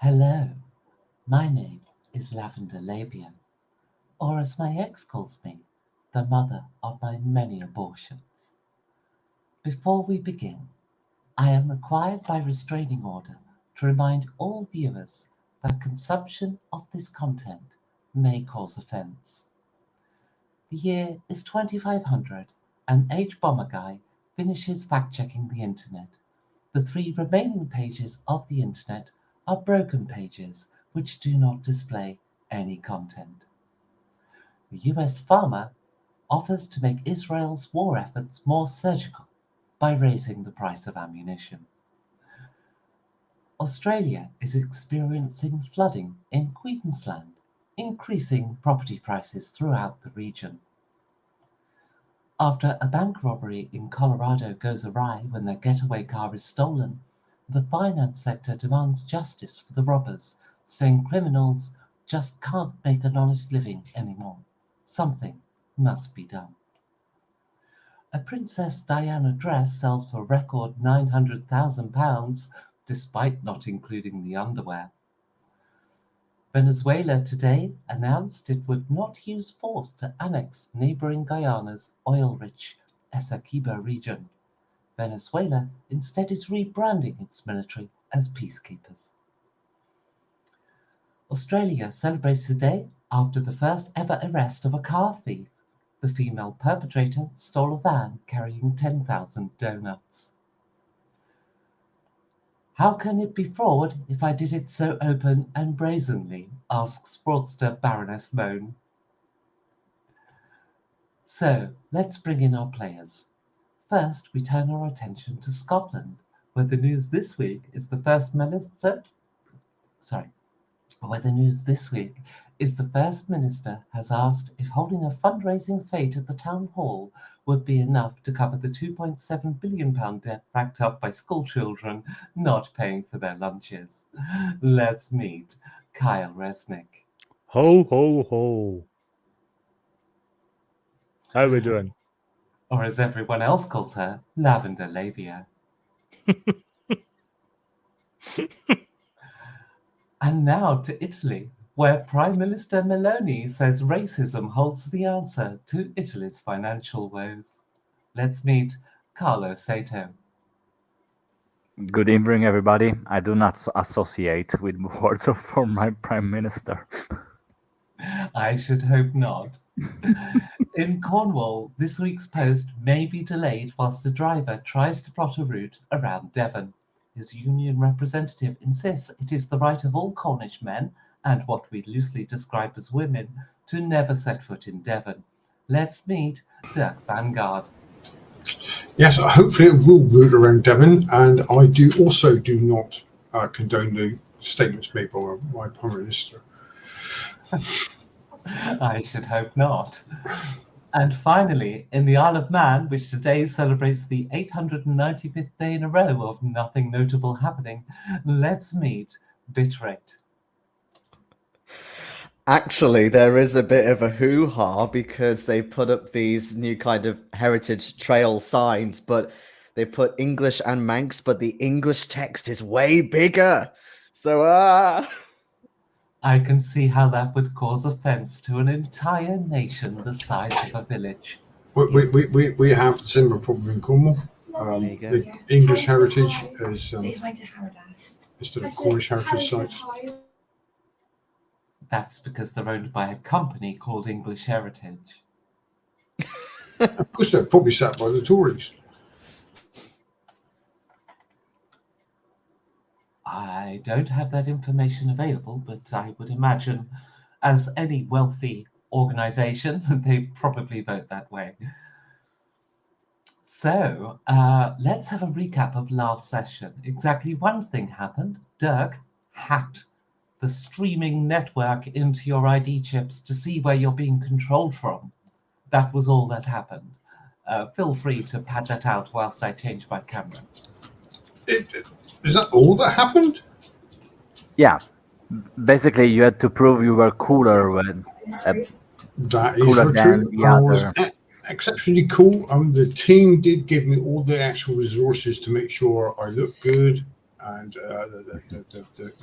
Hello, my name is Lavender Labia, or as my ex calls me, the mother of my many abortions. Before we begin, I am required by restraining order to remind all viewers that consumption of this content may cause offense. The year is 2500 and H. Bomber Guy finishes fact-checking the internet. The three remaining pages of the internet are broken pages which do not display any content. The US farmer offers to make Israel's war efforts more surgical by raising the price of ammunition. Australia is experiencing flooding in Queensland, increasing property prices throughout the region. After a bank robbery in Colorado goes awry when their getaway car is stolen, the finance sector demands justice for the robbers, saying criminals just can't make an honest living anymore. Something must be done. A Princess Diana dress sells for a record £900,000 despite not including the underwear. Venezuela today announced it would not use force to annex neighboring Guyana's oil-rich Essequibo region. Venezuela instead is rebranding its military as peacekeepers. Australia celebrates today after the first ever arrest of a car thief. The female perpetrator stole a van carrying 10,000 donuts. How can it be fraud if I did it so open and brazenly? Asks fraudster Baroness Moan. So, let's bring in our players. First, we turn our attention to Scotland, where the news this week is the First Minister has asked if holding a fundraising fete at the town hall would be enough to cover the £2.7 billion debt racked up by schoolchildren not paying for their lunches. Let's meet Kyle Resnick. Ho, ho, ho. How are we doing? Or as everyone else calls her, Lavender Labia. And now to Italy, where Prime Minister Meloni says racism holds the answer to Italy's financial woes. Let's meet Carlo Sato. Good evening, everybody. I do not associate with words of former Prime Minister. I should hope not. In Cornwall, this week's post may be delayed whilst the driver tries to plot a route around Devon. His union representative insists it is the right of all Cornish men, and what we loosely describe as women, to never set foot in Devon. Let's meet Dirk Vanguard. Yes, hopefully it will route around Devon, and I do not condone the statements made by my Prime Minister. I should hope not. And finally, in the Isle of Man, which today celebrates the 895th day in a row of nothing notable happening, let's meet Bitrate. Actually, there is a bit of a hoo-ha because they put up these new kind of heritage trail signs, but they put English and Manx, but the English text is way bigger. So, I can see how that would cause offence to an entire nation the size of a village. We have the similar problem in Cornwall. The English heritage is instead of Cornish heritage sites. That's because they're owned by a company called English Heritage. Of course, they're probably set by the Tories. I don't have that information available, but I would imagine, as any wealthy organisation, they probably vote that way. So, let's have a recap of last session. Exactly one thing happened. Dirk hacked the streaming network into your ID chips to see where you're being controlled from. That was all that happened. Feel free to pad that out whilst I change my camera. Is that all that happened? Yeah. Basically, you had to prove you were cooler when That is cooler than true. the I was other. exceptionally cool. The team did give me all the actual resources to make sure I look good. and the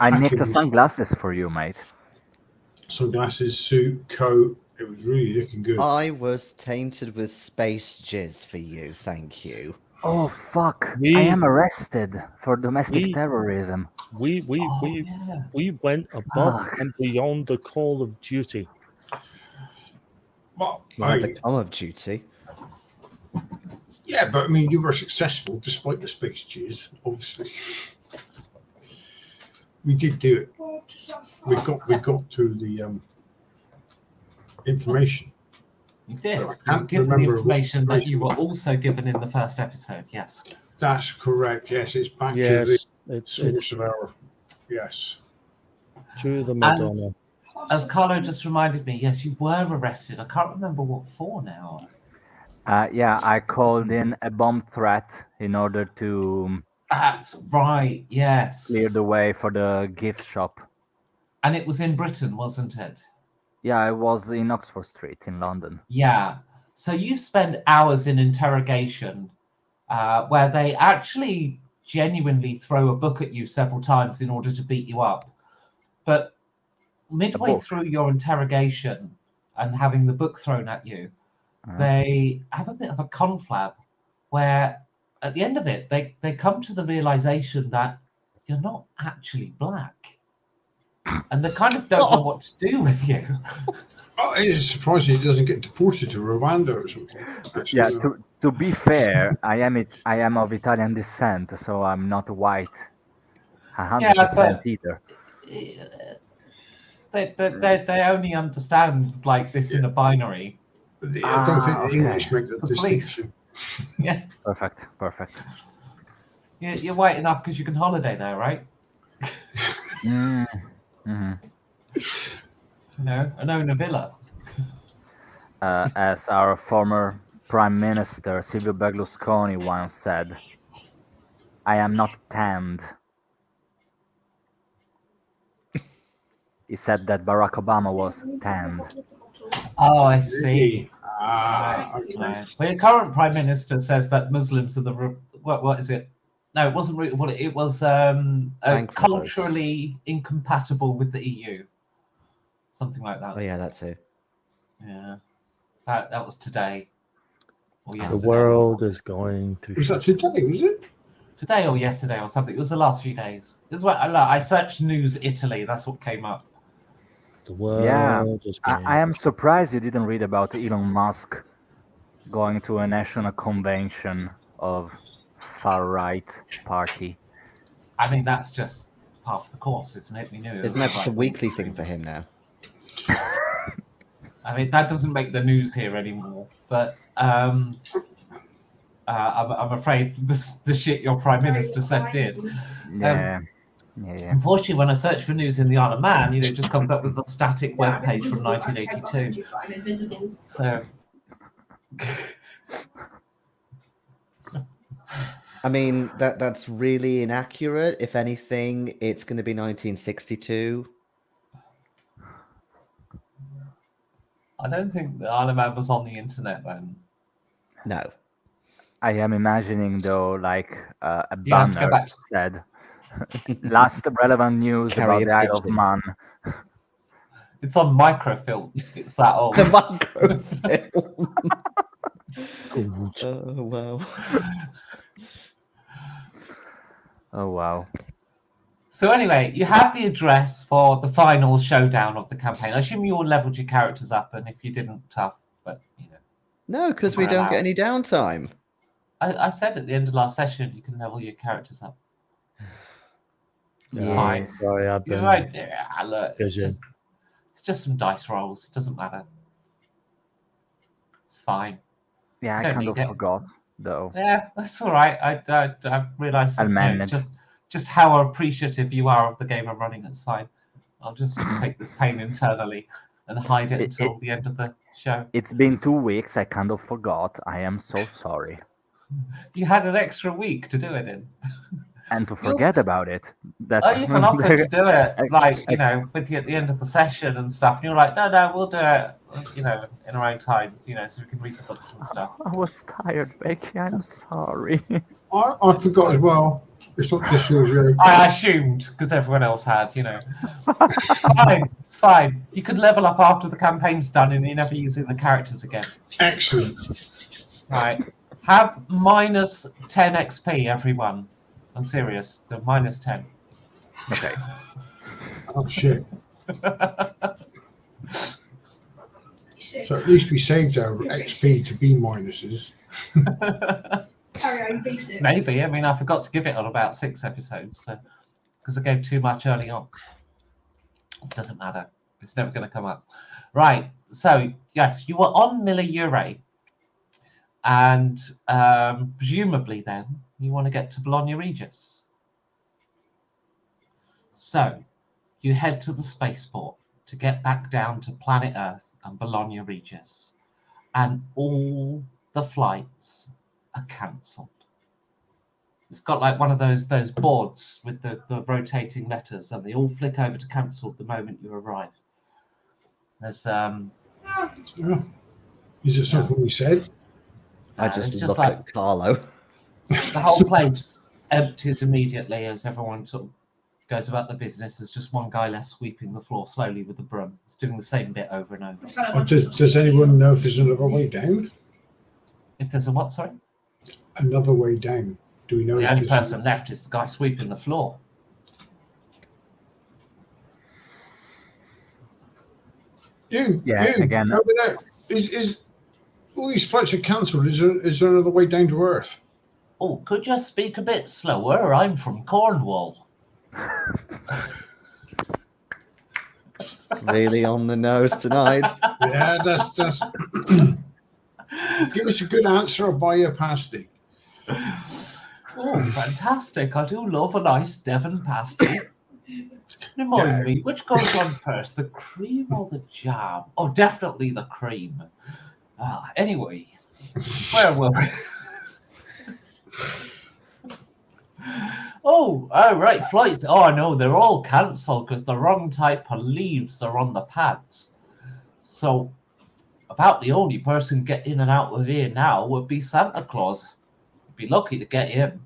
I nicked the Atkins sunglasses for you, mate. sunglasses, suit, coat. It was really looking good. I was tainted with space jizz for you, thank you. Oh fuck! I We- am arrested for domestic we- terrorism. We Yeah. went above Fuck. and beyond the call of duty. Well, You I had the mean, Tom of duty. yeah, but I mean, you were successful despite the space jizz. Obviously, we did do it. We got to the information. You did. I can't And given the remember information what that you were also given in the first episode, yes. That's correct. Yes, it's back to the Yes, it's source of our. Yes. to the Madonna. As Carlo just reminded me, yes, you were arrested. I can't remember what for now. Yeah, I called in a bomb threat in order to That's right, yes. clear the way for the gift shop. And it was in Britain, wasn't it? Yeah, I was in Oxford Street in London. Yeah. So you spend hours in interrogation where they actually genuinely throw a book at you several times in order to beat you up. But midway book? through your interrogation and having the book thrown at you, they have a bit of a conflab where at the end of it, they come to the realization that you're not actually black. And they kind of don't know what to do with you. Oh, it's surprising he doesn't get deported to Rwanda or something. Actually, Yeah, to be fair, I am of Italian descent, so I'm not white, 100% either. They only understand like this in a binary. I don't think the okay. English make the The police. distinction. Yeah, Perfect. you're white enough because you can holiday there, right? Mm-hmm. You know, and own a villa. As our former Prime Minister Silvio Berlusconi once said, I am not tanned. He said that Barack Obama was tanned. Oh, I see. Okay. Right. Well, the current prime minister says that Muslims are the what is it? No, it wasn't. What it was Bank robbers. culturally incompatible with the EU. Something like that. Oh yeah, that too. Yeah, that was today. Or The yesterday. world is going to. Was that today? Was it? Today or yesterday or something. It was the last few days. This is what I searched news Italy. That's what came up. The world Yeah, is going. I am surprised you didn't read about Elon Musk going to a national convention of far-right party. I mean, that's just part of the course, isn't it? We knew. Isn't that just a weekly thing for him now? I mean, that doesn't make the news here anymore. But I'm afraid the shit your prime minister said did. Yeah. Unfortunately, when I search for news in the Isle of Man, it just comes up with the static web page from 1982. So, I mean, that's really inaccurate. If anything, it's going to be 1962. I don't think the Isle of Man was on the internet then. No. I am imagining though, like a You have to go banner back to- said, "Last relevant news Carry about a the Isle of pigeon. Man." It's on microfilm. It's that old. The microfilm. Oh wow. Oh wow! So anyway, you have the address for the final showdown of the campaign. I assume you all leveled your characters up, and if you didn't, tough. But you know, No, because we We're don't allowed. get any downtime. I said at the end of last session you can level your characters up. It's fine. Yes. Sorry, I've You're been. right. Yeah, look, Busy. it's just some dice rolls. It doesn't matter. It's fine. Yeah, I Don't kind of need it. forgot though. Yeah, that's all right. I realised I'll manage. just how appreciative you are of the game I'm running. It's fine. I'll just take this pain internally and hide it until the end of the show. It's been 2 weeks. I kind of forgot. I am so sorry. You had an extra week to do it in. And to forget about it. That Oh, you can offer to do it, like, you know, with you at the end of the session and stuff. And you're like, no, we'll do it, you know, in our own time, you know, so we can read the books and stuff. I was tired, Becky. I'm sorry. I forgot as well. It's not just yours, yeah. I assumed, because everyone else had, you know. Fine, it's fine. You can level up after the campaign's done and you're never using the characters again. Excellent. Right. Have minus 10 XP, everyone. I'm serious. The minus 10. Okay. Oh shit. So at least we saved our XP to be minuses. Carry on, basic. Maybe. I mean, I forgot to give it on about 6 episodes, so because I gave too much early on. It doesn't matter. It's never going to come up. Right. So, yes, you were on Miller Ure. And presumably then, you want to get to Bologna Regis. So, you head to the spaceport to get back down to planet Earth and Bologna Regis. And all the flights are cancelled. It's got like one of those boards with the rotating letters, and they all flick over to cancelled the moment you arrive. There's Yeah. Is it something we said? I it's just just look like- at Carlo. the whole place empties immediately as everyone sort of goes about the business. There's just one guy left sweeping the floor slowly with a broom. It's doing the same bit over and over. Or does anyone know if there's another way down? If there's a what, sorry? Another way down. Do we know The if only there's person left is the guy sweeping the floor. You, Yeah, you, again. over there. Is all these flights are cancelled? Is there another way down to Earth? Oh, could you speak a bit slower? I'm from Cornwall. Really on the nose tonight. Yeah, that's. Give us a good answer, or buy you a pasty. Oh, fantastic. I do love a nice Devon pasty. Remind me, which goes on first, the cream or the jam? Oh, definitely the cream. Anyway, where were we? Oh, right, flights. Oh, no, they're all cancelled because the wrong type of leaves are on the pads. So, about the only person getting in and out of here now would be Santa Claus. You'd be lucky to get him.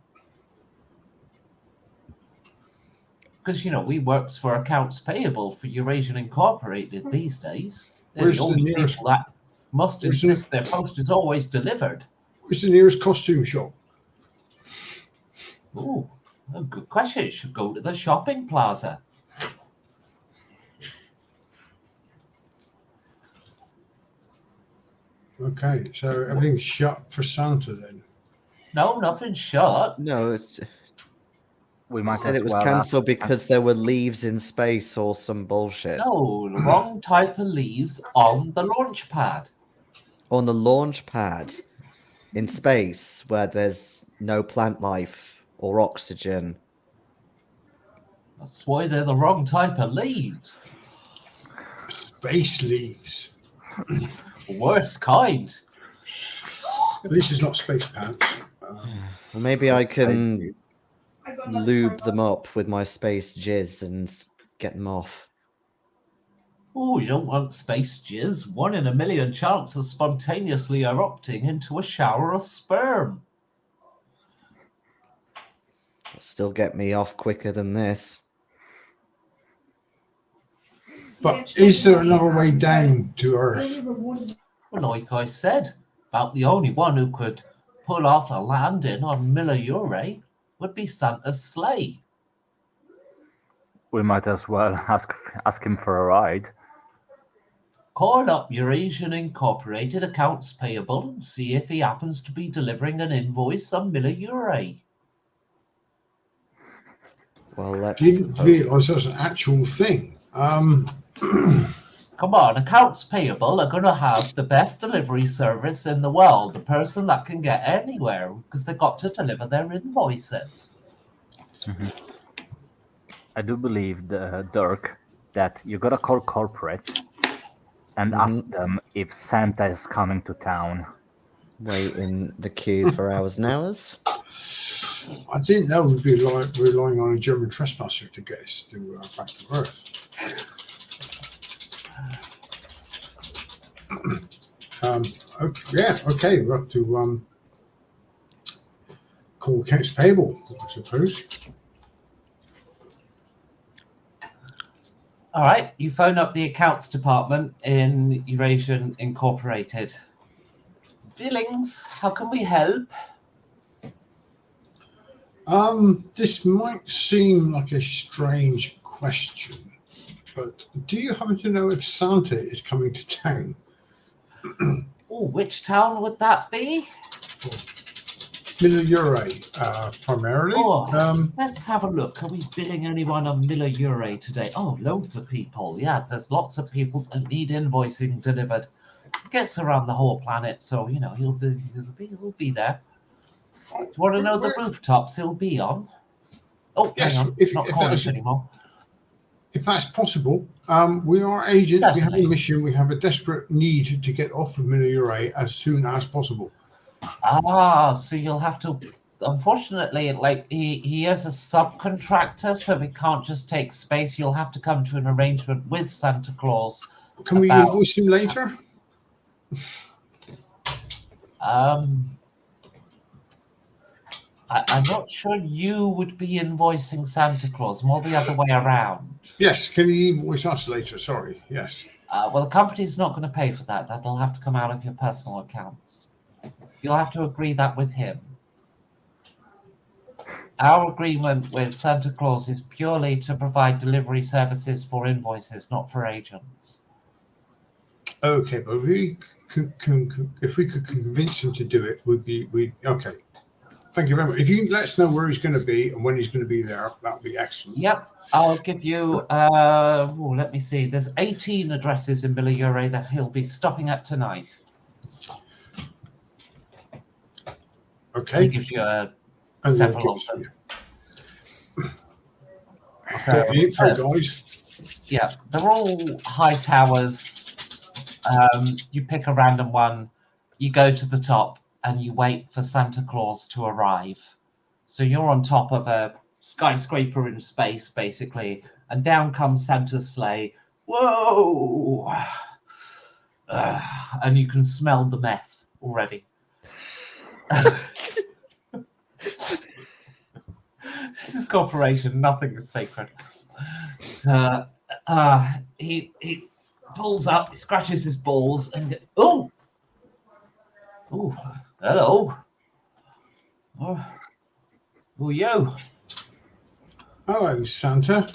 Because, you know, we works for accounts payable for Eurasian Incorporated these days. They're Where's the the only nearest- people that must where's the- insist their post is always delivered. Where's the nearest costume shop? Oh, a good question. You should go to the shopping plaza. Okay, so everything's shut for Santa then. No, nothing's shut. No, it's We might said as it was well cancelled ask- because there were leaves in space or some bullshit. No, the wrong type of leaves on the launch pad. On the launch pad in space where there's no plant life or oxygen. That's why they're the wrong type of leaves. Space leaves. Worst kind. At least it's not space pants. Well, maybe I can I got another lube card. them up with my space jizz and get them off. Oh, you don't want space jizz. 1 in a million chance of spontaneously erupting into a shower of sperm. It'll still get me off quicker than this. But is there another way down to The Earth? only reward is Well, like I said, about the only one who could pull off a landing on Miller Ure would be Santa's sleigh. We might as well ask him for a ride. Call up Eurasian Incorporated accounts payable and see if he happens to be delivering an invoice on Miller Ure. Well, let's. Didn't realise that was an actual thing. Come on, accounts payable are going to have the best delivery service in the world, the person that can get anywhere, because they've got to deliver their invoices. I do believe, Dirk, that you gotta call corporate and ask them if Santa is coming to town. Wait in the queue for hours and hours. I didn't know we'd be relying on a German trespasser to get us to back to Earth. Okay, we're up to call accounts payable, I suppose. All right, you phone up the accounts department in Eurasian Incorporated. Billings, how can we help? This might seem like a strange question, but do you happen to know if Santa is coming to town? Oh, which town would that be? Miller Ure, primarily. Oh, let's have a look. Are we billing anyone on Miller Ure today? Oh, loads of people. Yeah, there's lots of people that need invoicing delivered. It gets around the whole planet, so you know he'll be there. Do you want to know the rooftops he'll be on? Oh, Yes, hang on, not Cornish anymore. If that's possible, we are agents. Certainly. We have a mission. We have a desperate need to get off of Miller Ure as soon as possible. Ah, so you'll have to. Unfortunately, like he is a subcontractor, so we can't just take space. You'll have to come to an arrangement with Santa Claus. Can we invoice him later? I'm not sure you would be invoicing Santa Claus, more the other way around. Yes, can you invoice us later? Sorry, yes. Well, the company's not going to pay for that. That'll have to come out of your personal accounts. You'll have to agree that with him. Our agreement with Santa Claus is purely to provide delivery services for invoices, not for agents. Okay, but if we could convince him to do it, we'd okay. Thank you very much. If you can let us know where he's going to be and when he's going to be there, that would be excellent. Yep, I'll give you, let me see. There's 18 addresses in Miller Ure that he'll be stopping at tonight. Okay. He gives you several of them. So, guys. Yeah, they're all high towers. You pick a random one, you go to the top, and you wait for Santa Claus to arrive. So you're on top of a skyscraper in space, basically, and down comes Santa's sleigh. Whoa! And you can smell the meth already. This is corporation, nothing is sacred. He pulls up, he scratches his balls, and oh, hello. Who are you? Hello, Santa.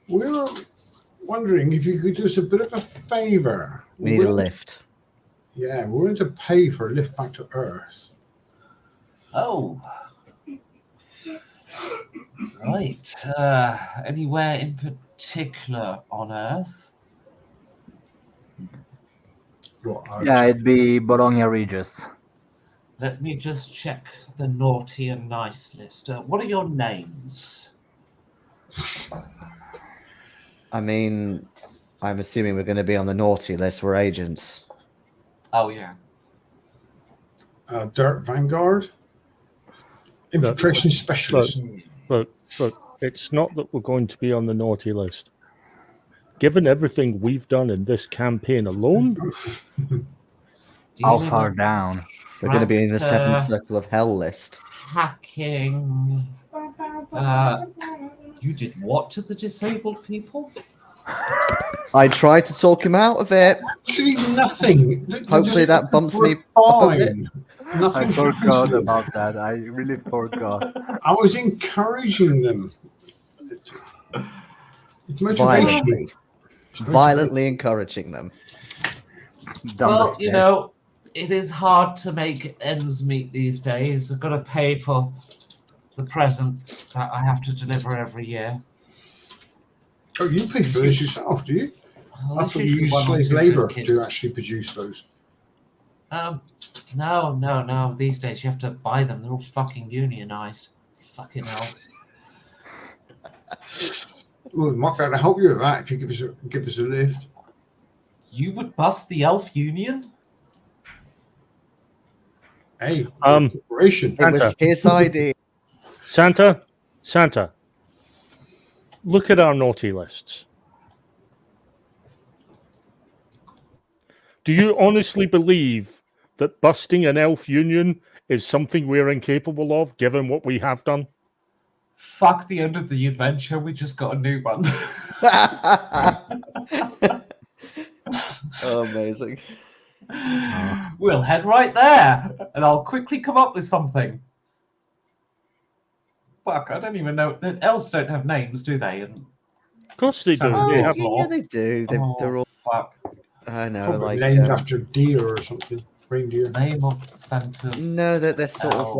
We were wondering if you could do us a bit of a favor. We need a lift. Yeah, we're going to pay for a lift back to Earth. Oh. Right. Anywhere in particular on Earth? Yeah, it'd be Bologna Regis. Let me just check the naughty and nice list. What are your names? I mean, I'm assuming we're going to be on the naughty list. We're agents. Oh, yeah. Dirt Vanguard. Infiltration Specialist. Look, it's not that we're going to be on the naughty list. Given everything we've done in this campaign alone, How far down? We're going to be in the seventh circle of hell list. Hacking. You did what to the disabled people? I tried to talk him out of it. See, nothing. Hopefully that bumps me We're up a bit. fine. Nothing I forgot happens to them. about that. I really forgot. I was encouraging them. It's motivation. Violently encouraging them. Well, you know, it is hard to make ends meet these days. I've got to pay for the present that I have to deliver every year. Oh, you pay for this yourself, do you? Well, I there's thought you usually used one or slave two labour good to kids. actually produce those. No. These days you have to buy them. They're all fucking unionized. Fucking elves. Well, we might be able to help you with that if you give us a lift. You would bust the elf union? Hey, corporation. It was his idea. Santa, look at our naughty lists. Do you honestly believe that busting an elf union is something we're incapable of, given what we have done? Fuck the end of the adventure. We just got a new one. Oh, amazing. We'll head right there, and I'll quickly come up with something. Fuck, I don't even know. The elves don't have names, do they? And Of course they do. Santa They Claus have yeah, they do. They're all. fuck. I know, Probably like named after deer or something. Reindeer. Name of Santa's. no, they're sort of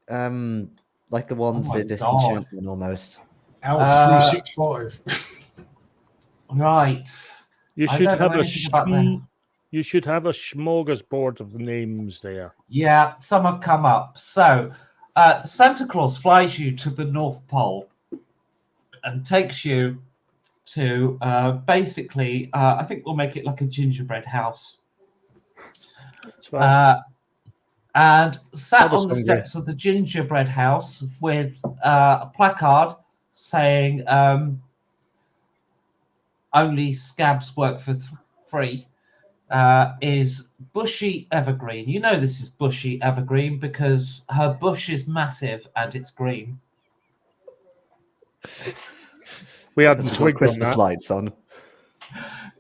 elves. like the ones my that disenchantment almost. Elf Uh, 365. Right. You I should don't know have a anything about the. you should have a smorgasbord of names there. Yeah, some have come up. So, Santa Claus flies you to the North Pole and takes you to basically, I think we'll make it like a gingerbread house. It's fine. And sat That was on the hungry. steps of the gingerbread house with a placard saying, only scabs work for free, is Bushy Evergreen. You know this is Bushy Evergreen because her bush is massive and it's green. We hadn't It's got twigged on Christmas that. lights on.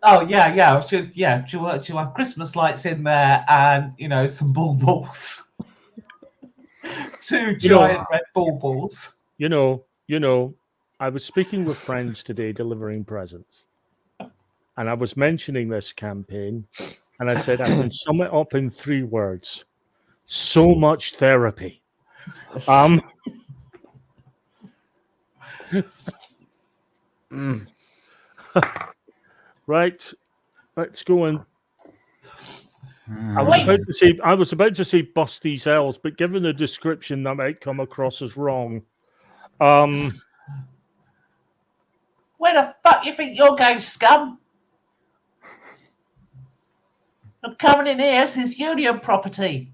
Oh yeah. She'll have Christmas lights in there and some baubles. Two giant red baubles. You know, I was speaking with friends today delivering presents. And I was mentioning this campaign, and I said I can sum it up in 3 words. So much therapy. Right. Let's go on. I was about to say bust these elves, but given the description, that might come across as wrong. Where the fuck you think you're going, scum? You're coming in here. This is union property.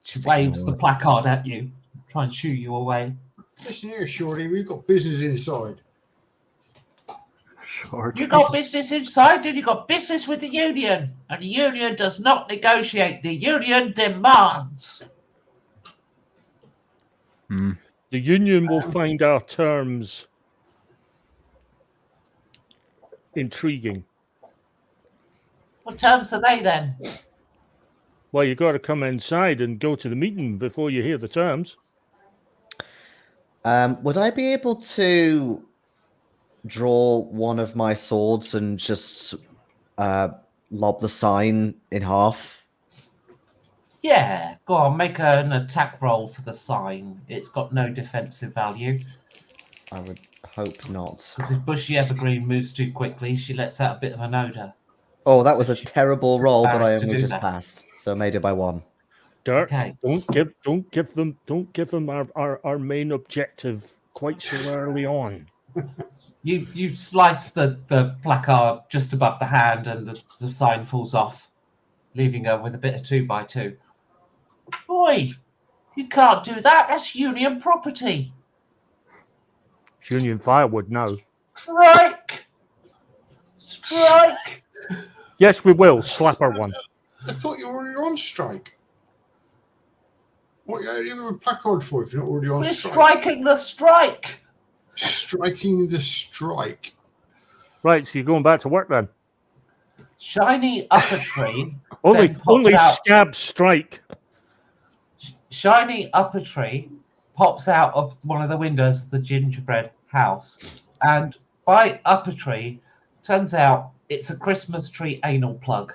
She waves the placard at you, try and shoo you away. Listen here, Shorty, we've got business inside. Short. You got business inside, and you got business with the union. And the union does not negotiate. The union demands. The union will find our terms intriguing. What terms are they then? Well, you got to come inside and go to the meeting before you hear the terms. Would I be able to draw one of my swords and just lob the sign in half? Yeah, go on, make an attack roll for the sign. It's got no defensive value. I would hope not. Because if Bushy Evergreen moves too quickly, she lets out a bit of an odor. Oh, that was a terrible roll, but I embarrassed to only do just that. passed, so I made it by 1. Dirk, Okay. don't give them our main objective quite so early on. You slice the placard just above the hand, and the sign falls off, leaving her with a bit of 2x2. Boy, you can't do that. That's union property. It's Union Firewood now. Strike! Yes, we will. Slap her one. I thought you were already on strike. What are you having a placard for if you're not already on We're strike? striking the strike. Striking the strike. Right, so you're going back to work then. Shiny upper tree. Only then pops out. scabs strike. Shiny upper tree pops out of one of the windows of the gingerbread house, and by upper tree, turns out it's a Christmas tree anal plug.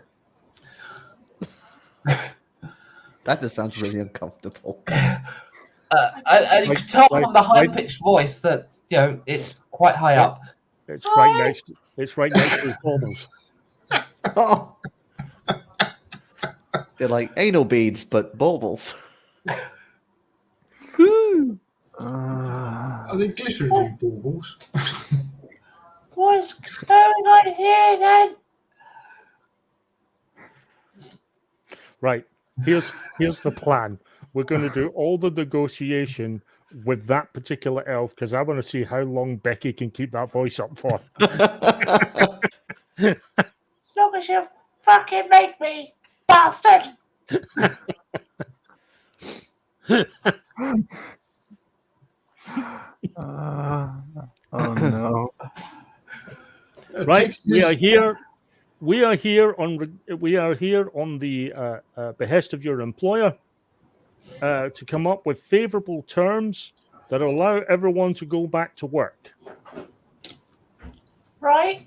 That just sounds really uncomfortable. And you can tell from the high-pitched voice that it's quite high up. It's right next. It's right next to his baubles. Oh. They're like anal beads, but baubles. Are they glittering baubles? What's going on here then? Right. Here's the plan. We're going to do all the negotiation with that particular elf because I want to see how long Becky can keep that voice up for. As long as you fucking make me, bastard. Oh no. Right, we are here. We are here on the behest of your employer to come up with favourable terms that allow everyone to go back to work. Right?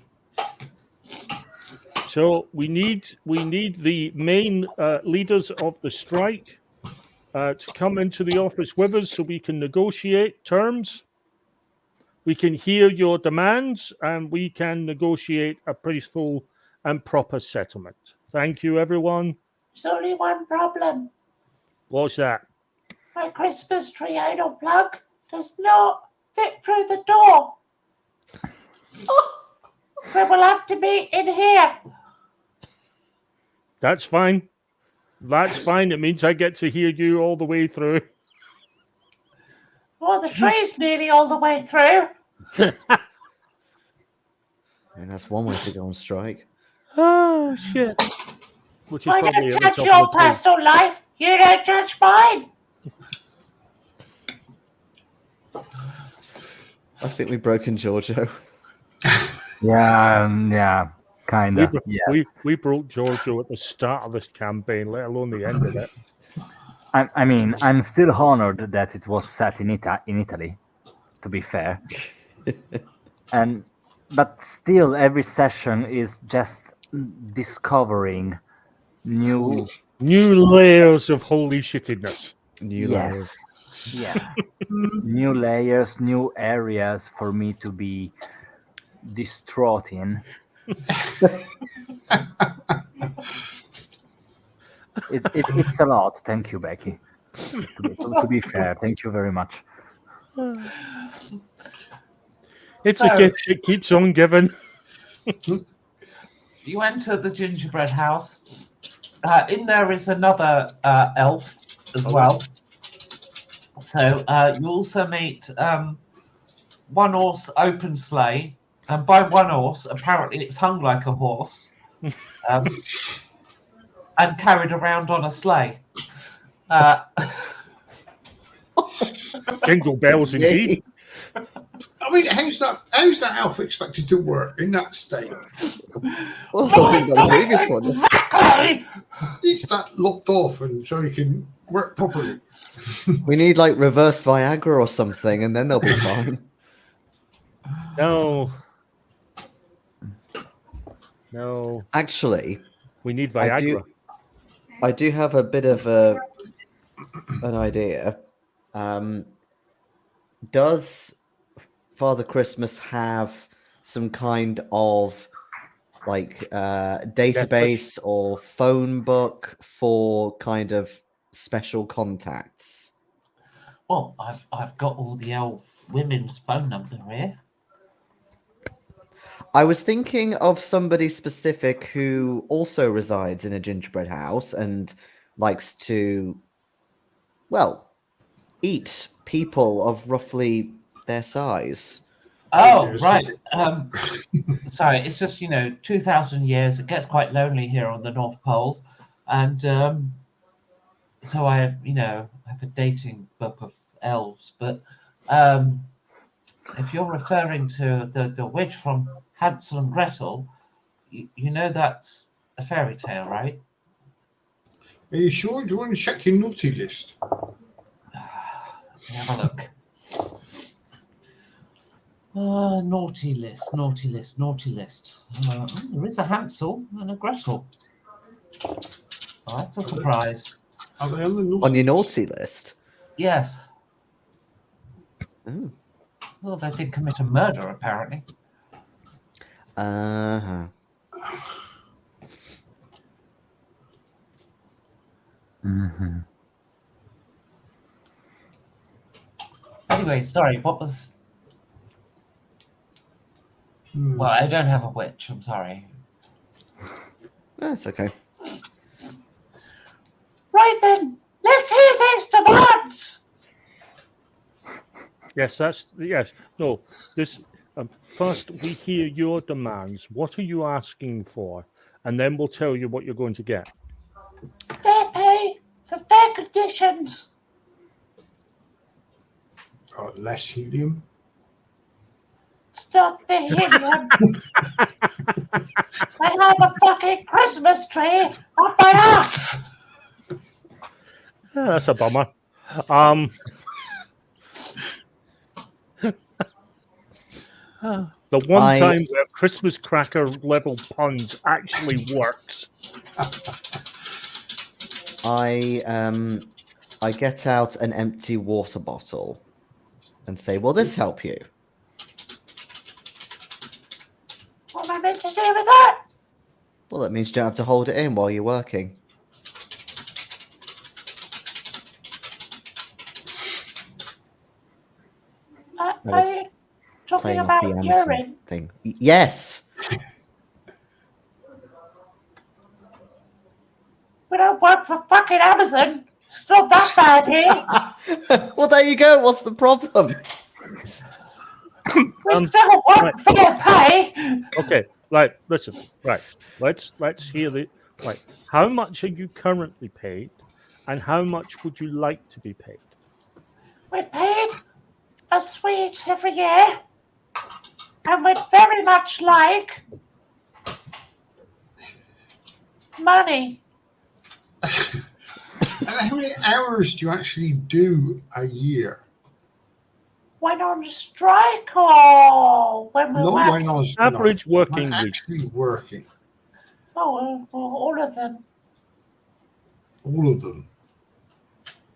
So we need the main leaders of the strike to come into the office with us so we can negotiate terms. We can hear your demands and we can negotiate a peaceful and proper settlement. Thank you, everyone. There's only one problem. What's that? My Christmas tree anal plug does not fit through the door. So we'll have to meet in here. That's fine. That's fine. It means I get to hear you all the way through. Well, the tree's nearly all the way through. And that's one way to go on strike. Oh, shit. Which is I probably don't at the judge top your of the tree. personal life. You don't judge mine. I think we've broken Giorgio. Yeah, kind of. Yeah. We broke Giorgio at the start of this campaign, let alone the end of it. I mean, I'm still honored that it was set in Italy, to be fair. But still, every session is just discovering new layers of holy shittedness. New layers. Yes. New layers, new areas for me to be distraught in. It's a lot. Thank you, Becky. To be fair, thank you very much. It's So- a gift that keeps on giving. You enter the gingerbread house. In there is another elf as well. So you also meet one horse open sleigh. And by one horse, apparently it's hung like a horse. And carried around on a sleigh. Jingle bells indeed. I mean, how's that elf expected to work in that state? Well, something about the previous one. Exactly! It's that locked off, and so he can work properly. We need like reverse Viagra or something, and then they'll be fine. No. Actually, We need Viagra. I do have a bit of an idea. Does Father Christmas have some kind of like database or phone book for kind of special contacts? Well, I've got all the elf women's phone number here. I was thinking of somebody specific who also resides in a gingerbread house and likes to, well, eat people of roughly their size. Oh, right. Sorry, it's just, 2,000 years. It gets quite lonely here on the North Pole. And so I have a dating book of elves. But if you're referring to the witch from Hansel and Gretel, you know that's a fairy tale, right? Are you sure? Do you want to check your naughty list? Let me have a look. Naughty list. There is a Hansel and a Gretel. Oh, that's a surprise. Are they on the naughty On your list? naughty list? Yes. Oh. Well, they did commit a murder, apparently. Uh-huh. Mm-hmm. Anyway, sorry, what was... Well, I don't have a witch, I'm sorry. That's okay. Right then, let's hear these demands! Yes, yes. No, this first we hear your demands. What are you asking for? And then we'll tell you what you're going to get. Fair pay for fair conditions. Less helium. It's not the helium. They have a fucking Christmas tree up my ass. Yeah, that's a bummer. The one time where Christmas cracker level puns actually works. I get out an empty water bottle and say, "Will this help you?" What am I meant to do with that? Well, that means you don't have to hold it in while you're working. I was Are you talking playing off about the Amazon urine? thing. Yes. We don't work for fucking Amazon. It's not that bad here. Well, there you go. What's the problem? We still want fair pay. Okay, right. Listen, right. Let's hear the right. How much are you currently paid, and how much would you like to be paid? We're paid a sweet every year, and we'd very much like money. And how many hours do you actually do a year? When on strike or when we're Not working? when I was Average working when week. actually working. Oh, all of them. All of them.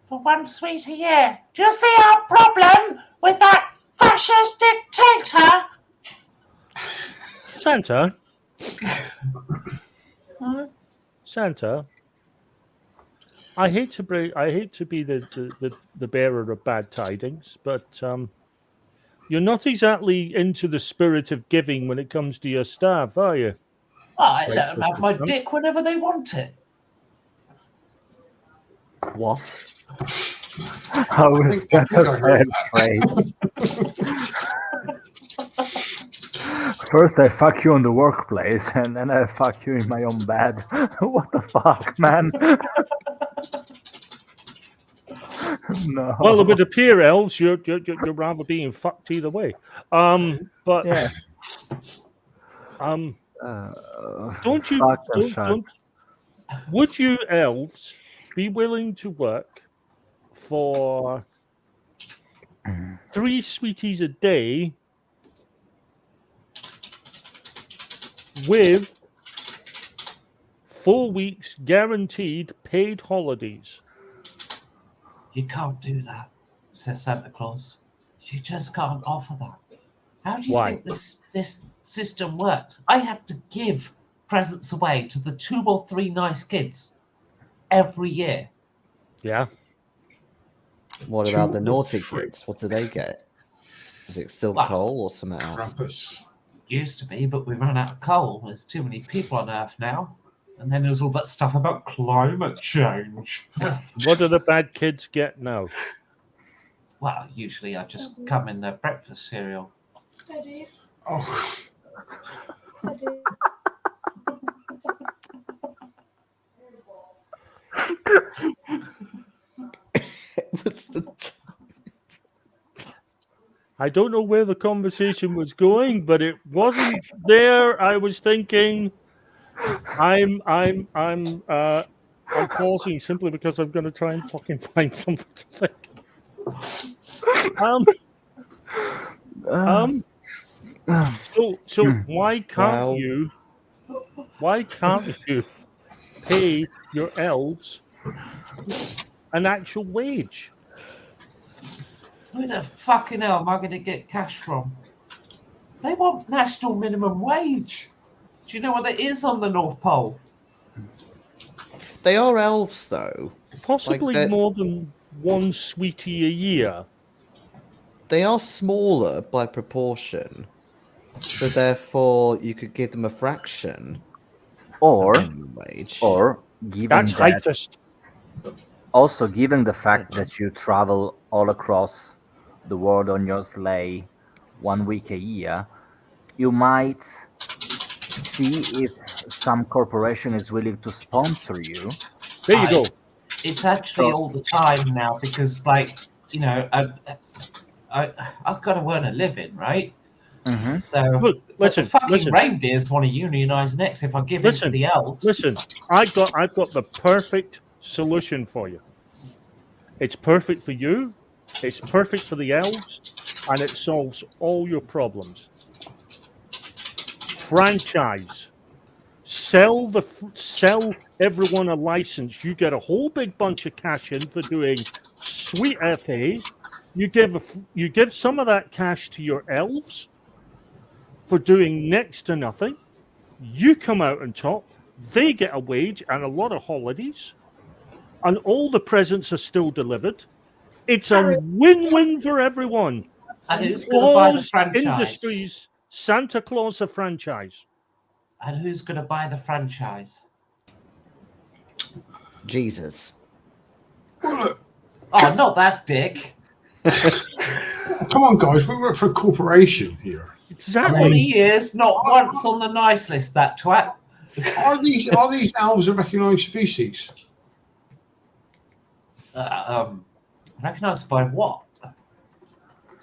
For one sweet a year. Do you see our problem with that fascist dictator? Santa, Hmm? Santa. I hate to be the bearer of bad tidings, but you're not exactly into the spirit of giving when it comes to your staff, are you? I let them have my dick whenever they want it. What? How is I that think I a heard fair trade? First I fuck you on the workplace, and then I fuck you in my own bed. What the fuck, man? No. Well, it would appear, elves, you're rather being fucked either way. But Yeah. don't you Fuck the shark. don't would you elves be willing to work for 3 sweeties a day with 4 weeks guaranteed paid holidays? You can't do that, says Santa Claus. You just can't offer that. How do you Why? think this system works? I have to give presents away to the 2 or 3 nice kids every year. Yeah. What Two about the or naughty three. kids? What do they get? Is it still Well, coal or something else? Krampus. Used to be, but we ran out of coal. There's too many people on Earth now. And then there's all that stuff about climate change. What do the bad kids get now? Well, usually I just come in their breakfast cereal. Eddie, Oh, Eddie. What's the I don't know where the conversation was going, but it wasn't there. I was thinking, I'm pausing simply because I'm going to try and fucking find something to think. So why can't Wow. you? Why can't you pay your elves an actual wage? Who the fucking hell am I going to get cash from? They want national minimum wage. Do you know what it is on the North Pole? They are elves, though. Possibly that- more than 1 sweetie a year. They are smaller by proportion. So therefore, you could give them a fraction Or of minimum wage. given That's that, heightest. also given the fact that you travel all across the word on your sleigh 1 week a year, you might see if some corporation is willing to sponsor you. There you go. It's actually So- all the time now because, like, you know, I've got to earn a living, right? Mhm. So, Look, but listen, the fucking listen. reindeers want to unionize next if I give in to Listen, the elves. Listen, I've got the perfect solution for you. It's perfect for you, it's perfect for the elves, and it solves all your problems. Franchise. Sell everyone a license. You get a whole big bunch of cash in for doing sweet FA. You give some of that cash to your elves for doing next to nothing. You come out on top. They get a wage and a lot of holidays, and all the presents are still delivered. It's a win-win for everyone. And who's going to buy the Claus franchise? Industries, Santa Claus a franchise. And who's going to buy the franchise? Jesus. Well, look, Oh, not that dick. come on, guys. We work for a corporation here. Exactly. 20 years, not once on the nice list, that twat. Are these elves a recognised species? Recognized by what?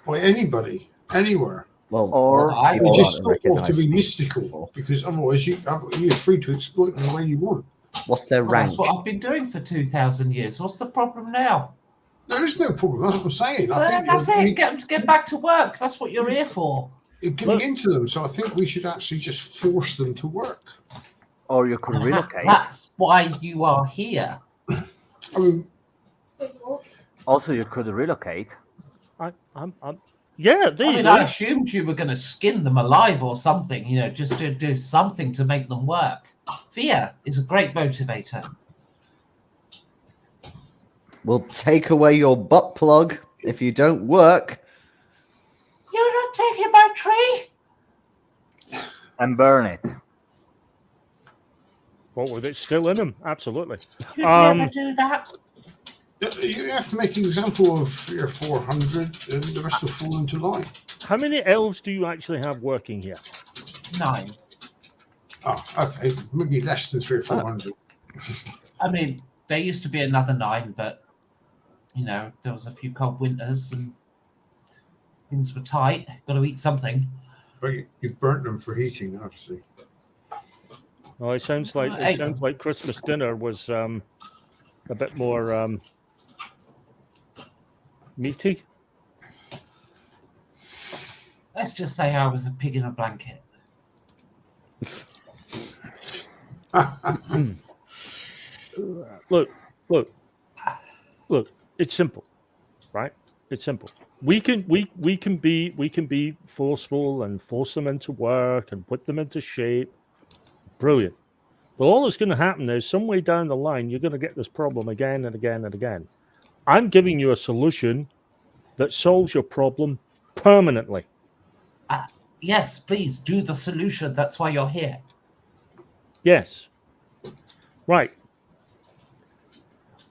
By anybody, anywhere? Well, Or- lots of I people It would. just aren't sort of to be recognised mystical people. because otherwise you're free to exploit them the way you want. What's their Well, rank? that's what I've been doing for 2,000 years. What's the problem now? There is no problem. That's what I'm saying. I Well, think that's it. Get back to work. That's what you're here for. you're giving into them. So I think we should actually just force them to work. Or you could And relocate. that's why you are here. I mean, Also, you could relocate. Yeah, there I you mean, go. I assumed you were going to skin them alive or something, you know, just to do something to make them work. Fear is a great motivator. We'll take away your butt plug if you don't work. You're not taking my tree? And burn it. What with it still in them? Absolutely. You'd never do that. you have to make an example of your 400, and the rest will fall into line. How many elves do you actually have working here? 9. Oh, okay, maybe less than 300 or 400. I mean, there used to be another 9, but, you know, there was a few cold winters and things were tight. Got to eat something. But you burnt them for heating, obviously. Oh, it sounds like Christmas dinner was a bit more meaty. Let's just say I was a pig in a blanket. Look. It's simple, right? It's simple. We can be forceful and force them into work and put them into shape. Brilliant. But all that's going to happen is some way down the line, you're going to get this problem again and again and again. I'm giving you a solution that solves your problem permanently. Yes, please do the solution. That's why you're here. Yes. Right.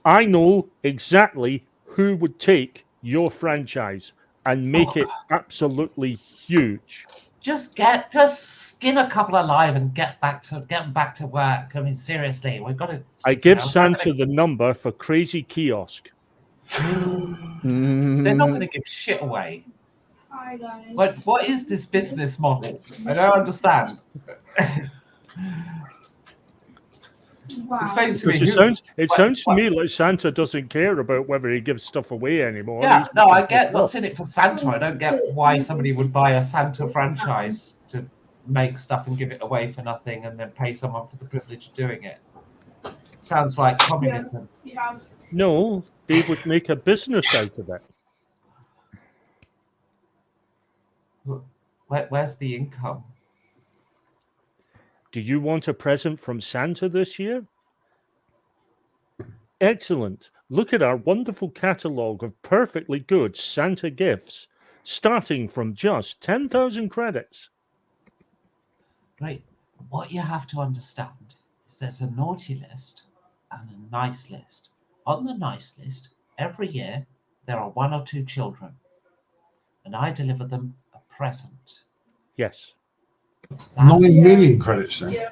I know exactly who would take your franchise and make it absolutely huge. Just skin a couple alive and get back to work. I mean, seriously, we've got to. I give Santa the number for Crazy Kiosk. They're not going to give shit away. Hi guys. What is this business model? I don't understand. Wow. Explain to me. Because it sounds to me like Santa doesn't care about whether he gives stuff away anymore. Yeah, no, I get what's in it for Santa. I don't get why somebody would buy a Santa franchise to make stuff and give it away for nothing and then pay someone for the privilege of doing it. Sounds like communism. You have No, they would make a business out of it. Where's the income? Do you want a present from Santa this year? Excellent. Look at our wonderful catalogue of perfectly good Santa gifts, starting from just 10,000 credits. Right. What you have to understand is there's a naughty list and a nice list. On the nice list, every year there are 1 or 2 children. and I deliver them a present. Yes. 9 million credits then. Yeah.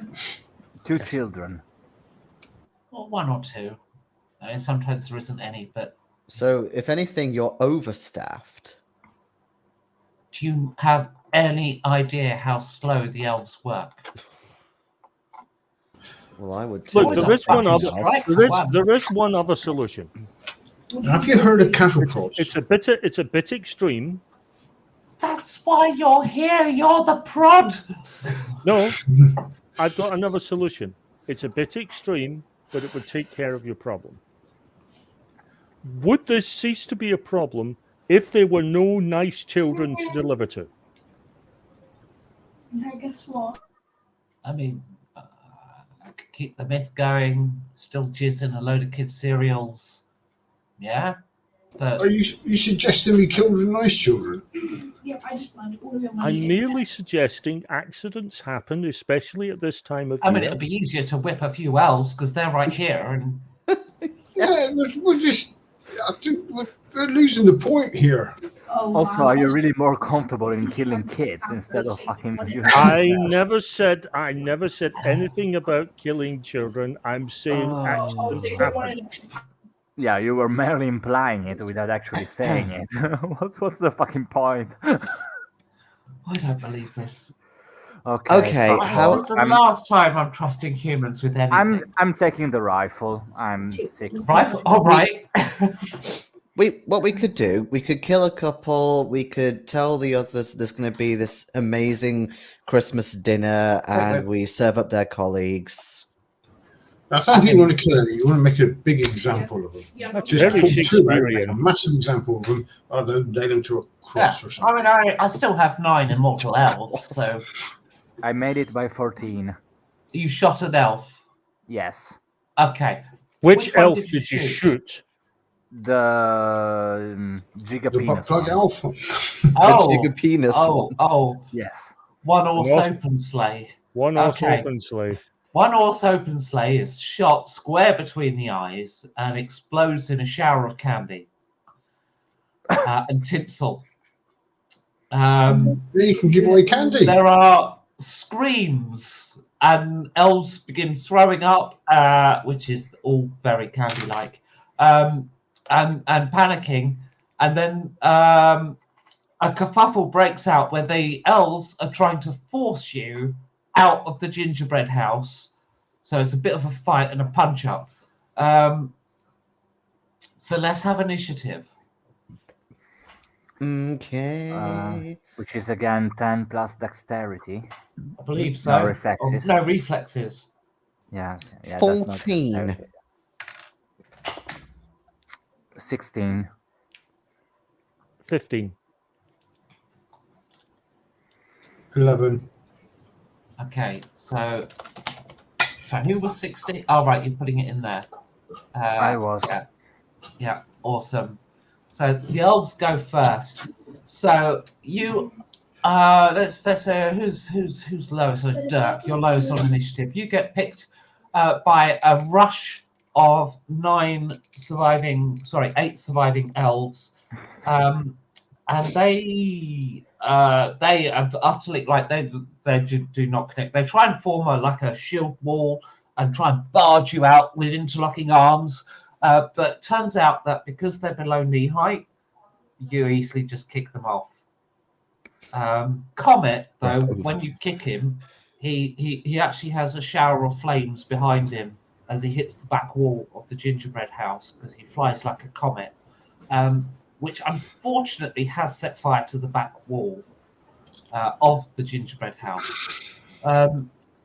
2 children. Or 1 or 2. I mean, sometimes there isn't any, but So, if anything, you're overstaffed. do you have any idea how slow the elves work? Well, I would too. Look, Always there a is one fucking other. strike for one. There is one other solution. Have you heard of cattle prods? It's a bit extreme. That's why you're here. You're the prod. No, I've got another solution. It's a bit extreme, but it would take care of your problem. Would this cease to be a problem if there were no nice children to deliver to? No, guess what? I mean, I could keep the myth going. Still jizz in a load of kids' cereals. Yeah, but Are you suggesting we kill the nice children? Yeah, I just planned all of your money. I'm in merely suggesting accidents happen, especially at this time of I mean, year. it'd be easier to whip a few elves because they're right here. And Yeah, we're just. I think we're losing the point here. Oh, Also, wow. are you really more comfortable in killing kids instead of fucking you? I never said anything about killing children. I'm saying Oh, accidents so you don't want happen. an Yeah, you were merely implying it without actually saying it. What's the fucking point? I don't believe this. Okay, fuck how- off. This is the last time I'm trusting humans with anything. I'm taking the rifle. I'm sick. Rifle. All right. What we could do, we could kill a couple, we could tell the others there's going to be this amazing Christmas dinner, and wait. we serve up their colleagues. I don't think you want to kill any. You want to make a big example of them. Yeah, That's Just very pull two out, make a Shakespearean. massive example of them, and then nail them to a Yeah. cross or I something. mean, I still have 9 immortal elves. So I made it by 14. you shot an elf. Yes. Okay. Which one elf did you did you shoot? shoot? The The Gigapenis butt plug one. alpha. Oh, The penis one. oh, Yes. 1 horse North- open sleigh. One horse Okay. open sleigh. 1 horse open sleigh is shot square between the eyes and explodes in a shower of candy and tinsel. Then you can give away candy. There are screams and elves begin throwing up, which is all very candy-like, and panicking, and then a kerfuffle breaks out where the elves are trying to force you out of the gingerbread house. So it's a bit of a fight and a punch-up. So let's have initiative. Okay. Which is again 10 plus dexterity. I believe so. No reflexes. No reflexes. Yes. Yeah, 14. That's not 16. 15. 11. Okay, so who was 60? Oh, right, you're putting it in there. I was. Yeah, awesome. So the elves go first. So you, let's who's lowest? So Dirk, you're lowest on initiative. You get picked by a rush of 8 surviving elves, and they have utterly they do not connect. They try and form a shield wall and try and barge you out with interlocking arms, but turns out that because they're below knee height, you easily just kick them off. Comet, though, when you kick him, he actually has a shower of flames behind him as he hits the back wall of the gingerbread house because he flies like a comet, which unfortunately has set fire to the back wall of the gingerbread house.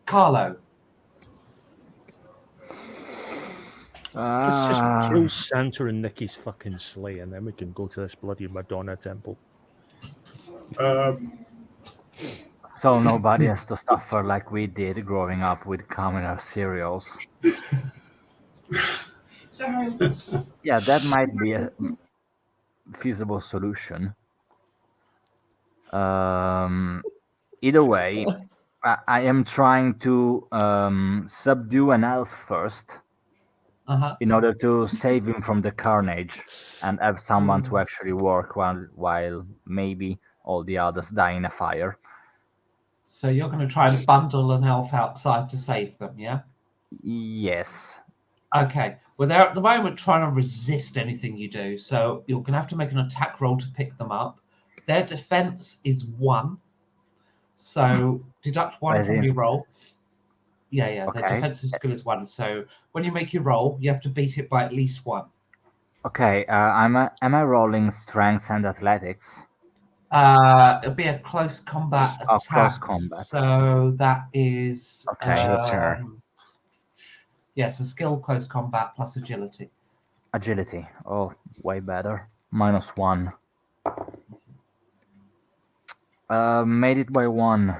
Carlo. Let's just kill Santa and Nikki's fucking sleigh, and then we can go to this bloody Madonna temple. So nobody has to suffer like we did growing up with communal cereals. Sorry. Yeah, that might be a feasible solution. Either way, I am trying to subdue an elf first. Uh-huh. in order to save him from the carnage and have someone to actually work while maybe all the others die in a fire. So you're going to try and bundle an elf outside to save them, yeah? Yes. Okay. Well, they're at the moment trying to resist anything you do, so you're going to have to make an attack roll to pick them up. Their defense is 1, so deduct 1 As from in- your roll. Yeah. Their Okay. defensive skill is 1, so when you make your roll, you have to beat it by at least 1. Okay, am I rolling strength and athletics? It'll be a close combat Oh, attack. close combat. So that is Okay. Agility. yes, a skill close combat plus agility. Agility. Oh, way better. -1. Made it by 1.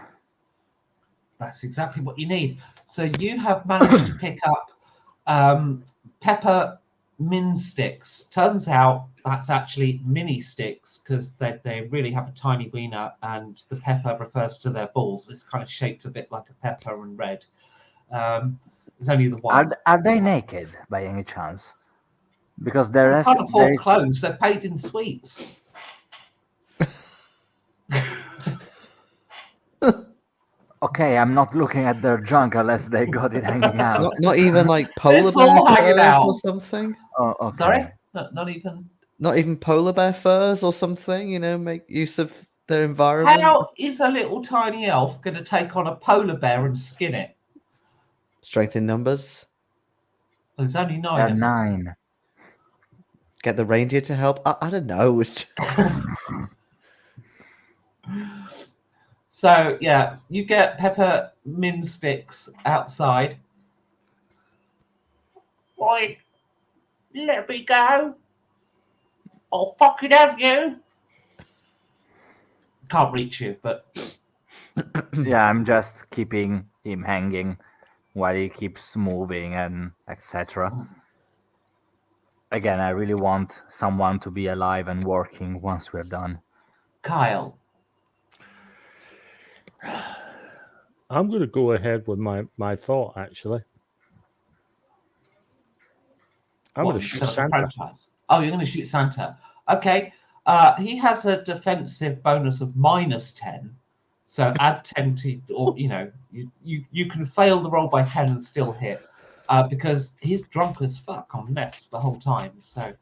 That's exactly what you need. So you have managed to pick up pepper min sticks. Turns out that's actually mini sticks because they really have a tiny wiener, and the pepper refers to their balls. It's kind of shaped a bit like a pepper and red. There's only the one. Are they naked by any chance? Because They there can't afford is clothes. They're paid in sweets. okay. I'm not looking at their junk unless they got it hanging out. Not even like polar It's bear all hanging furs out. or something. Oh, okay. Sorry, not even. Not even polar bear furs or something. Make use of their environment. How is a little tiny elf going to take on a polar bear and skin it? Strength in numbers. There's only 9 They're of them. 9. Get the reindeer to help. I don't know. It's So yeah, you get pepper min sticks outside. Boy, let me go. I'll fucking have you. Can't reach you, but Yeah, I'm just keeping him hanging while he keeps moving and etc. Again, I really want someone to be alive and working once we're done. Kyle. I'm going to go ahead with my thought, actually. I'm What, going to shoot instead of the Santa. franchise? Oh, you're going to shoot Santa. Okay. He has a defensive bonus of -10. So add 10 to, or you can fail the roll by 10 and still hit, because he's drunk as fuck on mess the whole time. So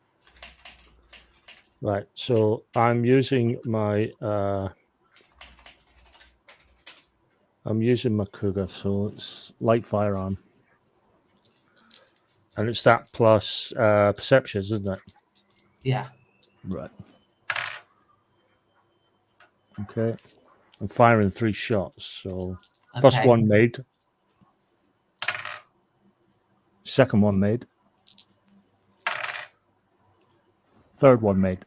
Right, so I'm using my Cougar, so it's light firearm, and it's that plus perception, isn't it? yeah. Right. Okay. I'm firing 3 shots, so first Okay. one made. Second one made. Third one made.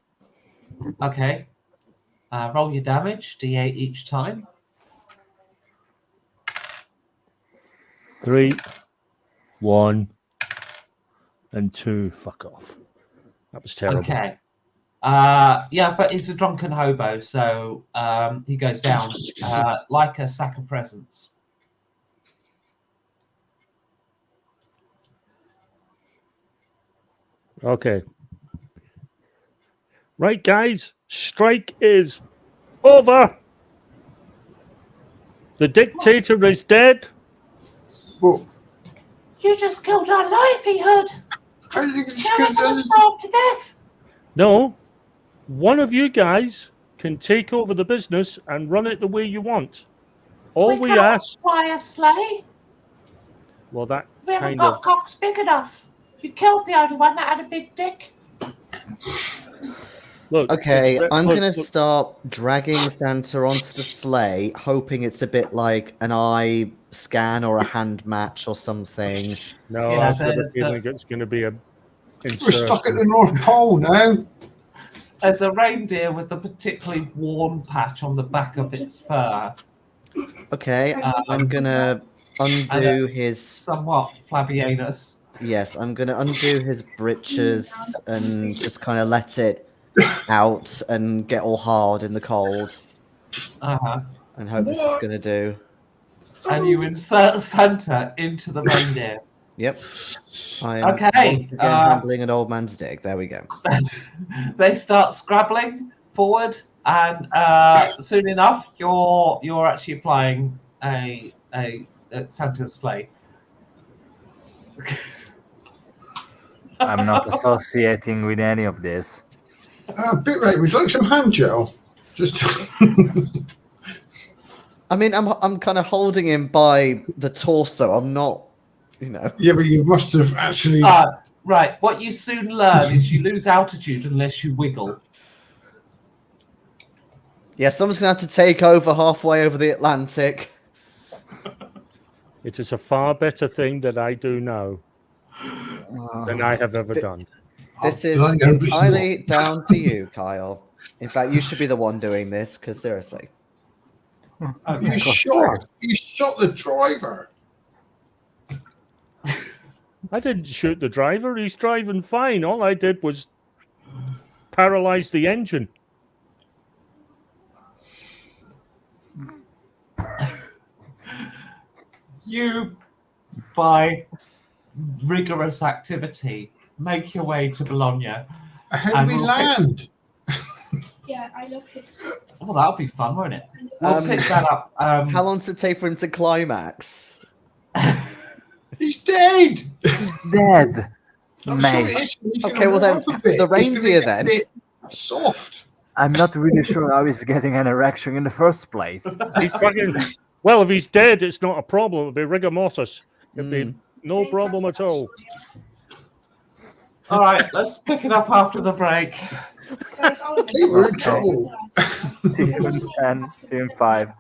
Okay. Roll your damage, D8 each time. 3, 1, and 2. Fuck off. That was terrible. Okay. Yeah, but he's a drunken hobo, so he goes down like a sack of presents. Okay. Right, guys. Strike is over. The dictator is dead. Well, You just killed our livelihood. how did you just Now get we're done? gonna starve to death. No. One of you guys can take over the business and run it the way you want. All we can't ask... fly a sleigh. Well, that We haven't kind got of... cocks big enough. You killed the only one that had a big dick. Look, okay. I'm look, gonna look. start dragging Santa onto the sleigh, hoping it's a bit like an eye scan or a hand match or something. No, Yeah, I've got a feeling it's going to be a... We're stuck at the North Pole now. There's a reindeer with a particularly worn patch on the back of its fur, Okay, I'm gonna undo his. somewhat flabby anus. Yes, I'm gonna undo his breeches and just kind of let it out and get all hard in the cold, Uh-huh. and hope this is gonna do. And you insert Santa into the reindeer. Yep. I am Okay, once again handling an old man's dick. There we go. they start scrabbling forward, and soon enough, you're actually applying a Santa's sleigh. I'm not associating with any of this. Bitrate, would you like some hand gel? Just. I mean, I'm kind of holding him by the torso. I'm not, Yeah, but you must have actually. Right. What you soon learn is you lose altitude unless you wiggle. Yeah, someone's gonna have to take over halfway over the Atlantic. It is a far better thing that I do now than I have ever done. This I is bloody hope it's entirely down to you, Kyle. In fact, you should be the one doing this, because seriously. Okay. You shot the driver. I didn't shoot the driver. He's driving fine. All I did was paralyze the engine. You, by rigorous activity, make your way to Bologna. How do we land? Yeah, I love it. Oh, that'll be fun, won't it? We'll pick that up. How long does it take for him to climax? He's dead. He's dead. I'm sorry, Mate. he's Okay, well then, the reindeer then. Soft. I'm not really sure how he's getting an erection in the first place. He's fucking. Well, if he's dead, it's not a problem. It'd be rigor mortis. It'd be no problem at all. All right, let's pick it up after the break. See, we're in trouble. See you in 10, see you in 5.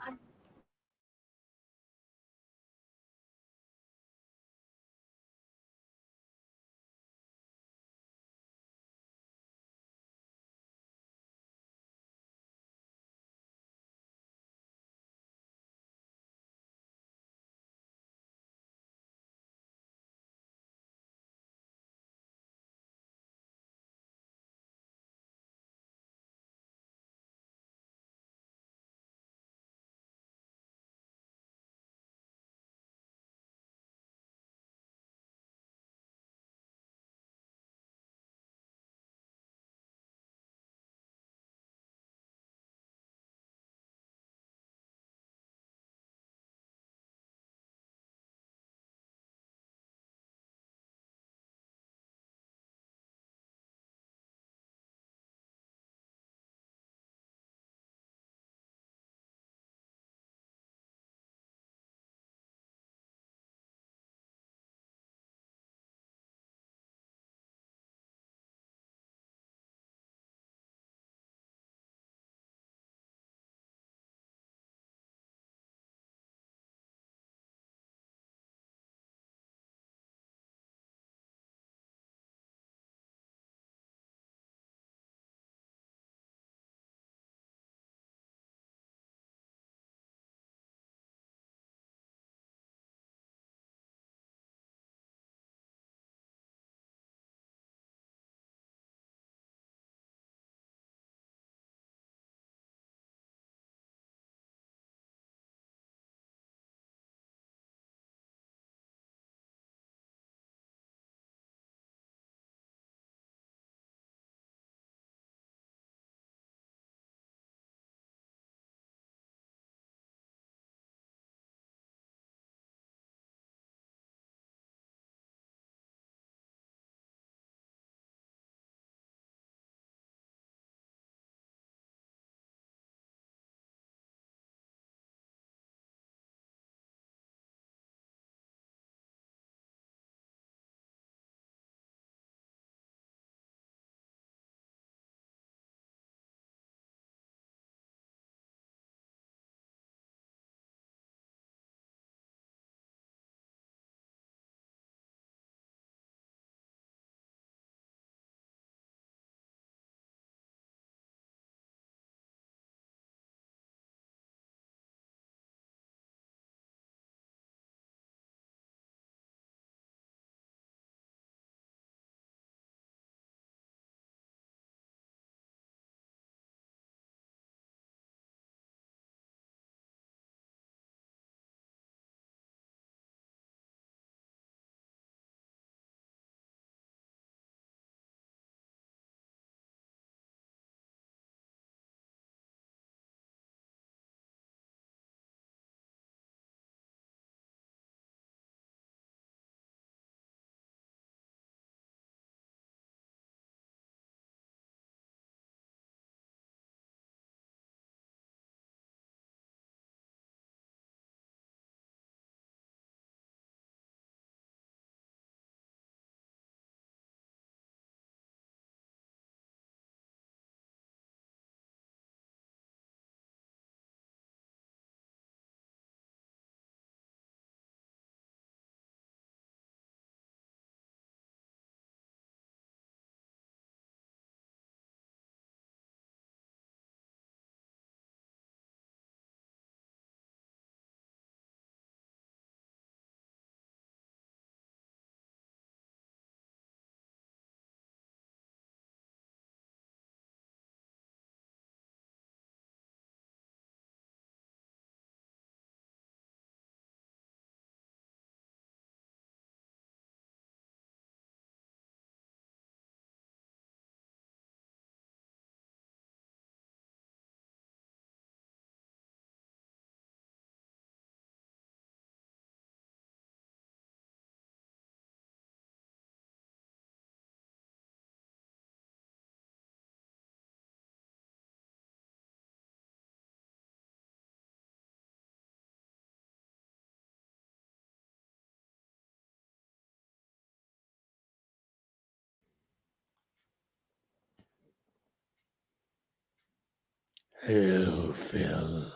Hail, Phil.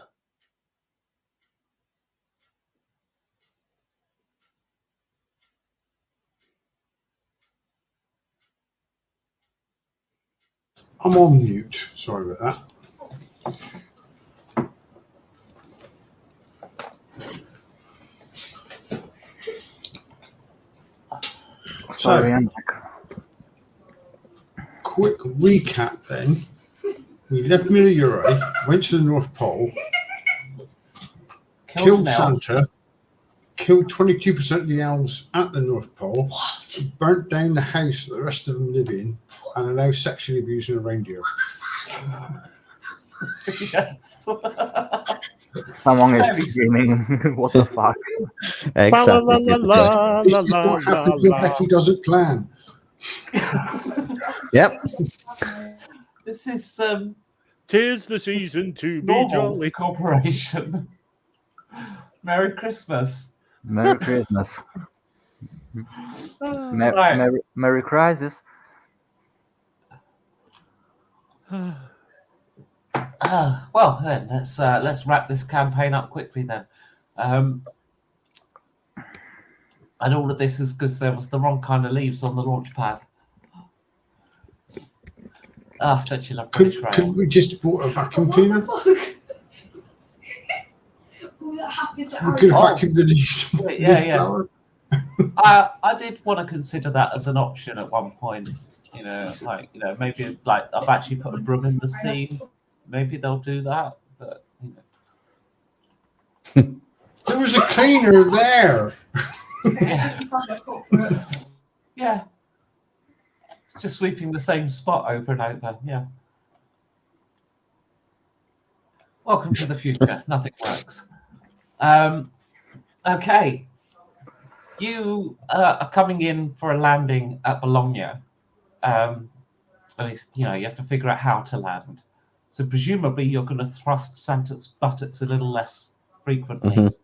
I'm on mute. Sorry about that. Sorry, So, I'm back. quick recap then. We left Mille, went to the North Pole, killed Santa, killed 22% of the elves at the North Pole, burnt down the house that the rest of them live in, and are now sexually abusing a reindeer. Yes. Someone Very- is screaming. What the fuck? Exactly. La, la, la, This la, is la, what happens la, when la. Becky doesn't plan. Yep. This is 'Tis the season to be normal jolly. corporation. Merry Christmas. Merry Christmas. Right. Merry Crisis. Well, then let's wrap this campaign up quickly then. And all of this is because there was the wrong kind of leaves on the launch pad. Don't you love British Rail? Could we just bought a vacuum cleaner? We could have vacuumed the leaves. Yeah. I did want to consider that as an option at one point. Maybe like I've actually put a broom in the scene. Maybe they'll do that, but There was a cleaner there. Yeah. Just sweeping the same spot over and over. Yeah. Welcome to the future. Nothing works. Okay. You are coming in for a landing at Bologna. At least, you have to figure out how to land. So presumably you're going to thrust Santa's buttocks a little less frequently. Mhm.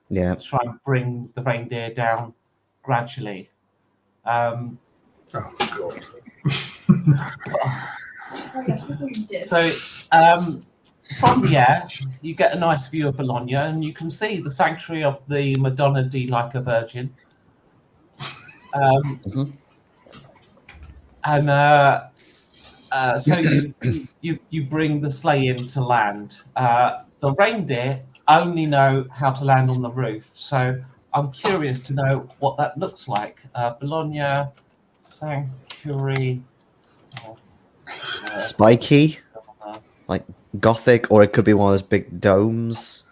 Yeah. To try and bring the reindeer down gradually. Oh, God. So from the air, you get a nice view of Bologna, and you can see the sanctuary of the Madonna di Like a Virgin. And so you bring the sleigh in to land. The reindeer only know how to land on the roof, so I'm curious to know what that looks like. Bologna Sanctuary. Spiky, like Gothic, or it could be one of those big domes.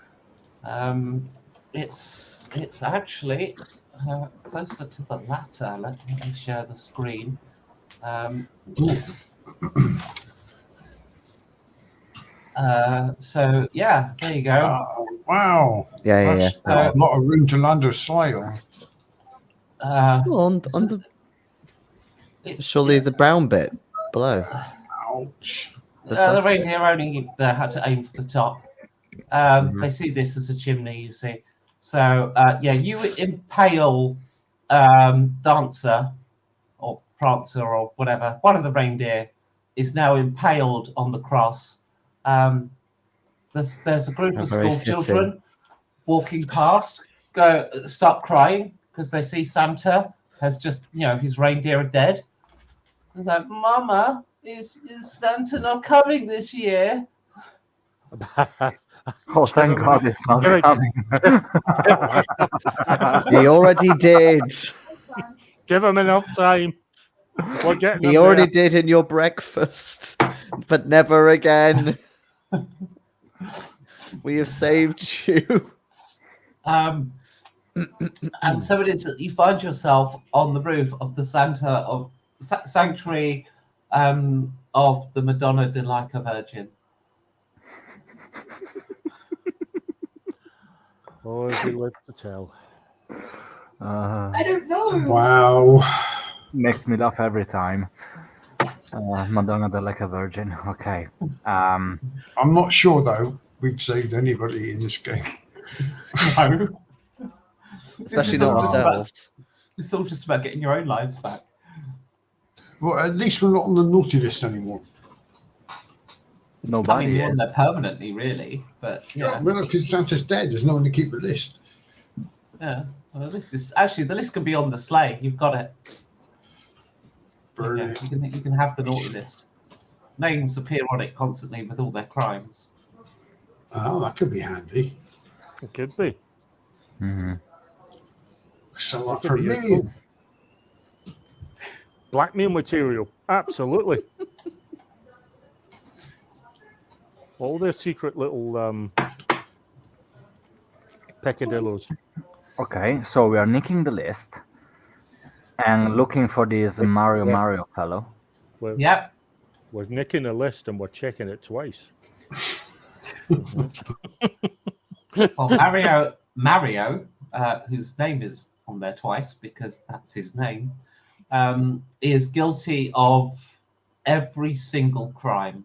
It's actually closer to the latter. Let me share the screen. So yeah, there you go. Wow. Yeah. That's a lot of room to land a sleigh on. Well, surely the brown bit below. Ouch. The reindeer only had to aim for the top. They see this as a chimney, you see. So you impale Dancer or Prancer or whatever. One of the reindeer is now impaled on the cross. There's a group of school children walking past, start crying because they see Santa has just, his reindeer are dead. It's like, Mama, is Santa not coming this year? Oh, thank God it's not coming. He already did. Give him enough time. He already did in your breakfast, but never again. We have saved you. And so it is that you find yourself on the roof of the sanctuary of the Madonna di Like a Virgin. Oh, is it worth to tell? I don't know. Wow. Makes me laugh every time. Madonna di Like a Virgin. Okay. I'm not sure though we've saved anybody in this game. No. Especially not ourselves. It's all just about getting your own lives back. Well, at least we're not on the naughty list anymore. I Nobody mean, you're on is. there permanently, really. But yeah, Well, because Santa's dead, there's no one to keep the list. yeah. Well, the list can be on the sleigh. You've got it. Brilliant. You can have the naughty list. Names appear on it constantly with all their crimes. Oh, that could be handy. It could be. Mhm. So That could for be me, useful. Blackmail material. Absolutely. All their secret little peccadillos. Okay, so we are nicking the list and looking for this Mario fellow. We're, Yep. we're nicking a list and we're checking it twice. Well, Mario, whose name is on there twice because that's his name, is guilty of every single crime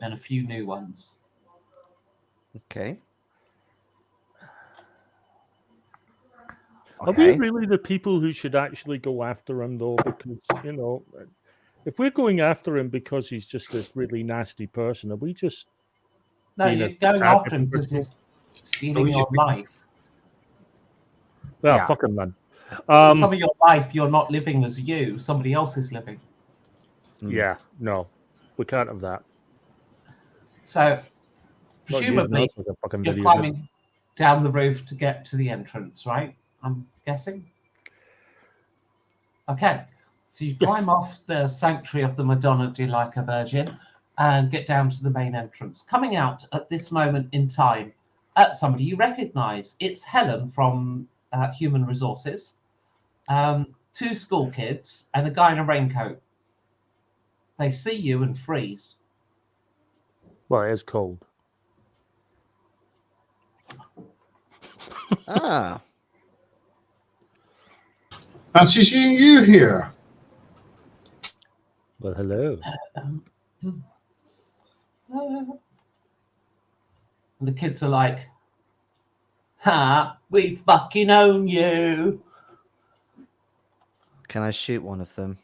and a few new ones. Okay. Are we Okay. really the people who should actually go after him, though? Because, if we're going after him because he's just this really nasty person, are we just No, being you're a going bad after him because hypocritical? he's stealing he's your just- life. Well, Yeah. fuck him then. Some of your life you're not living as you, somebody else is living. Yeah, no, we can't have that. So, Not using presumably, us as a fucking you're video game. climbing down the roof to get to the entrance, right? I'm guessing. Okay, so you climb off the sanctuary of the Madonna di Like a Virgin and get down to the main entrance. Coming out at this moment in time, somebody you recognise. It's Helen from Human Resources, 2 school kids, and a guy in a raincoat. They see you and freeze. Well, it is cold. Ah, fancy seeing you here. Well, hello. And the kids are like, "Ha, we fucking own you." can I shoot one of them?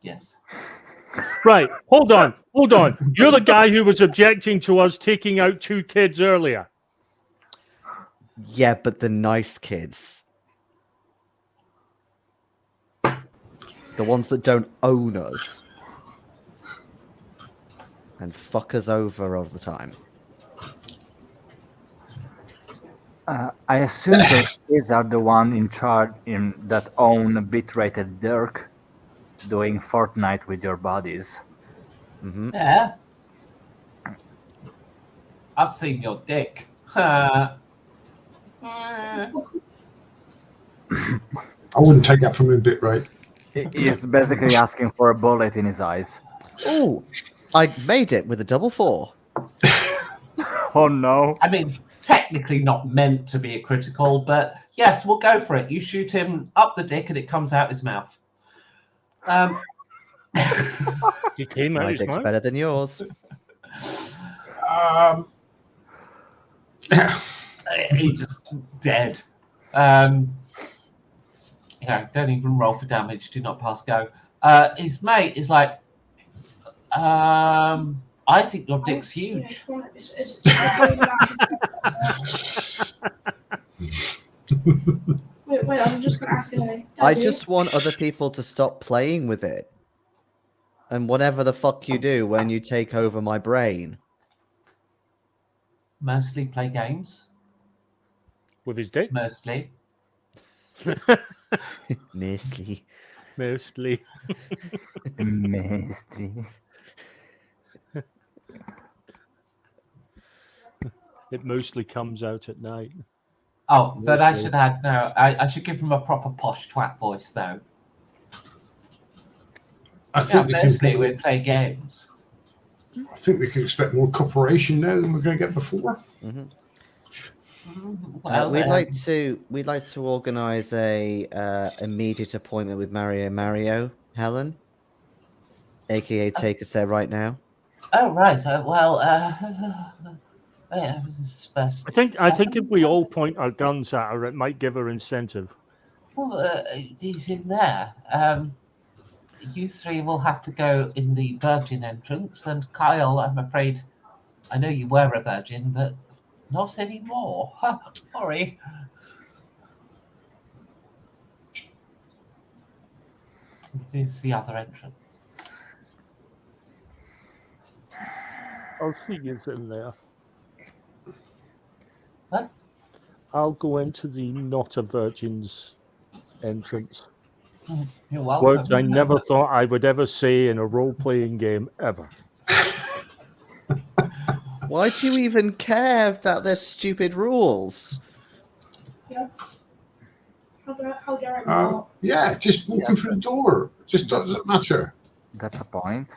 Yes. Right, hold on. You're the guy who was objecting to us taking out 2 kids earlier. Yeah, but the nice kids. The ones that don't own us. And fuck us over all the time. I assume those kids are the one in charge that own bitrated Dirk doing Fortnite with your bodies. Hmm. Yeah. I've seen your dick. I wouldn't take that from him bit right. He's basically asking for a bullet in his eyes. Oh, I made it with a 4. Oh no. I mean, technically not meant to be a critical, but yes, we'll go for it. You shoot him up the dick and it comes out his mouth. He came out My his dick's mouth. better than yours. He's just dead. Yeah, don't even roll for damage. Do not pass go. His mate is like, I think your dick's huge. Wait, I'm just gonna ask anyway. I just want other people to stop playing with it. And whatever the fuck you do when you take over my brain. Mostly play games. With his dick? Mostly. Mostly. Mostly. Mostly. It mostly comes out at night. Oh, but I Mostly. should add, no, I should give him a proper posh twat voice, though. I Yeah, think we mostly can. we play games. I think we can expect more cooperation now than we're going to get before. Hmm. Well, we'd like to organise a immediate appointment with Mario, Helen, aka take us there right now. Oh, right. I think if we all point our guns at her, it might give her incentive. Well, he's in there. You three will have to go in the virgin entrance, and Kyle, I'm afraid, I know you were a virgin, but not anymore. Sorry. This is the other entrance. I'll see you in there. What? I'll go into the not a virgin's entrance. You're welcome. Words I never thought I would ever say in a role-playing game ever. Why do you even care about their stupid rules? Yeah. How dare I not? Yeah, just walking through the door. Just doesn't matter. That's a point.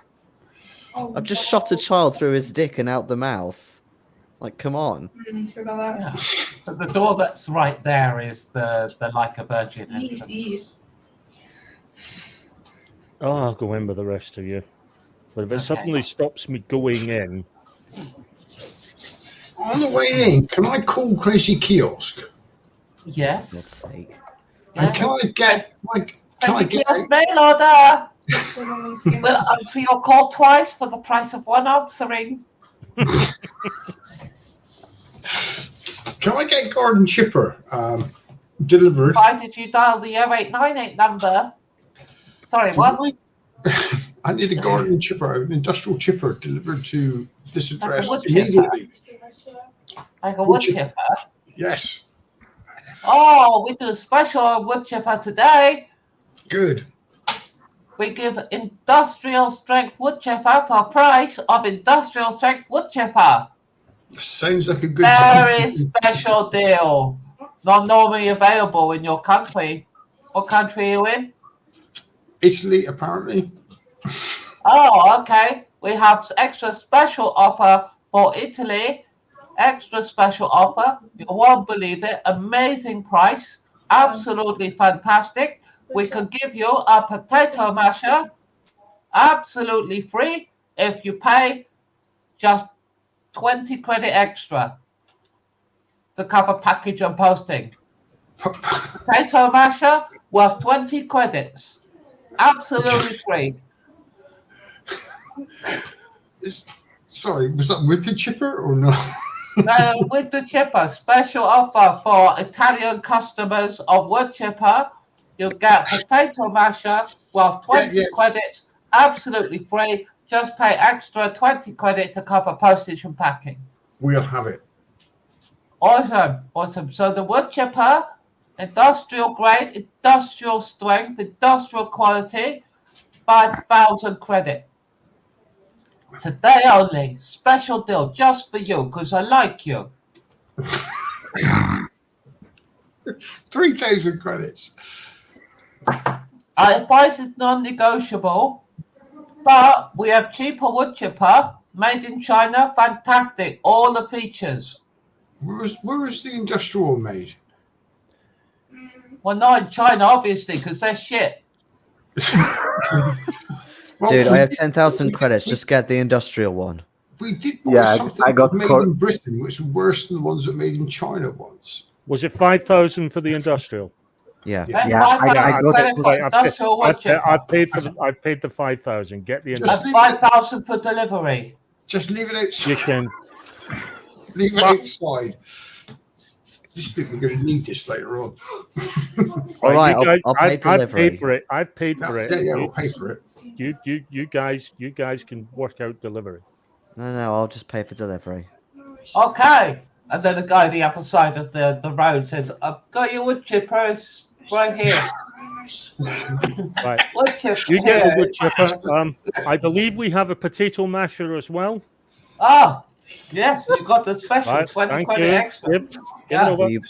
Oh, I've just shot a child through his dick and out the mouth. Like, come on. Forgot that. Yeah. But the door that's right there is the like a virgin entrance. Oh, I'll go in with the rest of you. But if it Okay. suddenly stops me going in, On the way in, can I call Crazy Kiosk? For Yes. God's sake. And can I get mail order? We'll answer your call twice for the price of one answering. Can I get garden chipper delivered? Why did you dial the 0898 number? Sorry, what? I need a garden chipper, an industrial chipper delivered to this address wood chipper. immediately. Like a wood chipper? Yes. Oh, we do a special wood chipper today. Good. We give industrial strength wood chipper for price of industrial strength wood chipper. Sounds like a good Very special deal. Not normally available in your country. What country are you in? Italy, apparently. Oh, okay. We have extra special offer for Italy. Extra special offer. You won't believe it. Amazing price. Absolutely fantastic. We can give you a potato masher absolutely free if you pay just 20 credit extra to cover package and posting. Potato masher worth 20 credits. Absolutely free. Sorry, was that with the chipper or not? With the chipper, special offer for Italian customers of wood chipper. You'll get potato masher worth 20 credits, absolutely free. Just pay extra 20 credit to cover postage and packing. We'll have it. Awesome, awesome. So the wood chipper, industrial grade, industrial strength, industrial quality, 5,000 credit. Today only, special deal just for you, because I like you. 3,000 credits. Our price is non-negotiable, but we have cheaper wood chipper, made in China, fantastic, all the features. Where was the industrial one made? Well, not in China, obviously, because they're shit. Well, Dude, I have 10,000 credits. Just get the industrial one. We did buy something I got made in Britain, which was worse than the ones that made in China once. was it 5,000 for the industrial? Yeah. Yeah, I got it. Industrial wood chipper. I've paid the 5,000. Get the And industrial. 5,000 for delivery. Just leave it You outside. can. Leave it outside. Just think we're going to need this later on. All right, you guys, I'll pay I've delivery. paid for it. I've paid for it. Yeah, we'll pay for it. You guys can work out delivery. No, I'll just pay for delivery. Okay. And then the guy on the other side of the road says, I've got your wood chippers right here. Right. Wood chipper. You get a wood chipper. I believe we have a potato masher as well. Oh, yes, you got the special Right. 20 Thank credit you. extra. Yep. Yeah. Over. Are you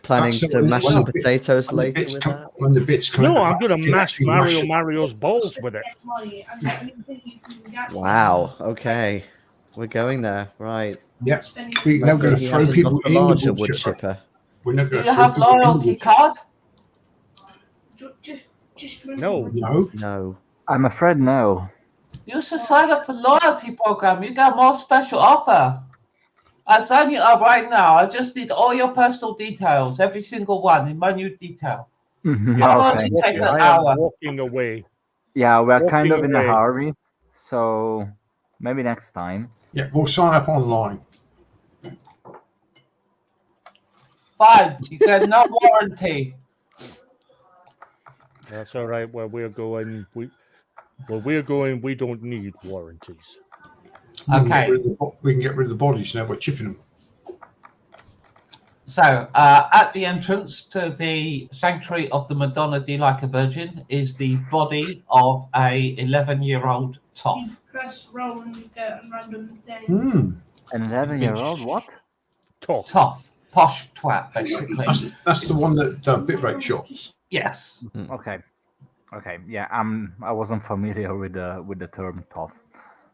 planning That's to when- mash when some the bit- potatoes when the later bits with come- that? When the bits come No, out, I'm going to you mash actually mash it. Mario's balls with it. Wow. Okay. We're going there. Right. Yeah. We're now going to He throw hasn't people got a in the larger wood wood chipper. chipper. We're not Do going you to throw have people in the loyalty wood chipper. card? No. No. No. I'm afraid no. You should sign up for loyalty program. You get more special offer. I'll sign you up right now. I just need all your personal details, every single one in minute detail. Mhm, Yeah, okay. Take an I hour. am walking away. Yeah, we're kind Walking of in a away. hurry, so maybe next time. Yeah, we'll sign up online. Fine, you get no warranty. That's all right. Where we're going, we don't need warranties. We can Okay. get rid of the bodies now by chipping them. So, at the entrance to the Sanctuary of the Madonna di Like a Virgin is the body of a 11-year-old You toff. press roll and you get a random thing. Hmm. An 11-year-old, what? Tough. Toff, posh twat, basically. That's the one that bitrate shot. Yes. Okay. Okay. Yeah, I wasn't familiar with the term tough.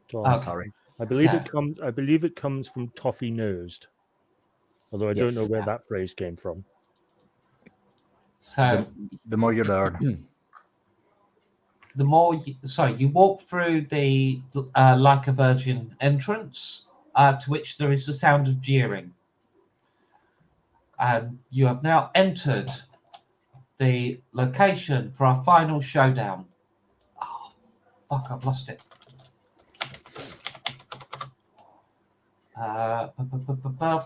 Tough. I'm Okay. sorry. I believe Yeah. I believe it comes from toffee nosed. Although I don't know Yes. where that phrase came from. So, The more you learn. the more you walk through the Like a Virgin entrance, to which there is the sound of jeering. And you have now entered the location for our final showdown. Oh, fuck, I've lost it.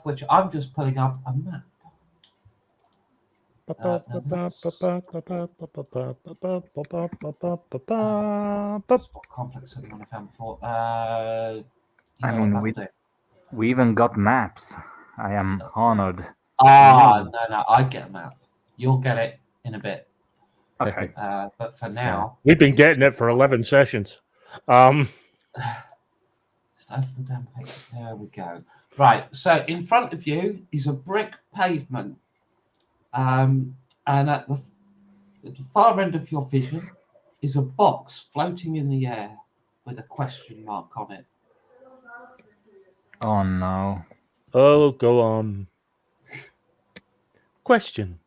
Which I'm just pulling up a map. That's what complex everyone I found before. I mean, we even got maps. I am honored. No, I get a map. You'll get it in a bit. Okay. But for now, we've been getting it for 11 sessions. Just open the damn page. There we go. Right. So in front of you is a brick pavement, and at the far end of your vision is a box floating in the air with a question mark on it. Oh no. Oh, go on. Question.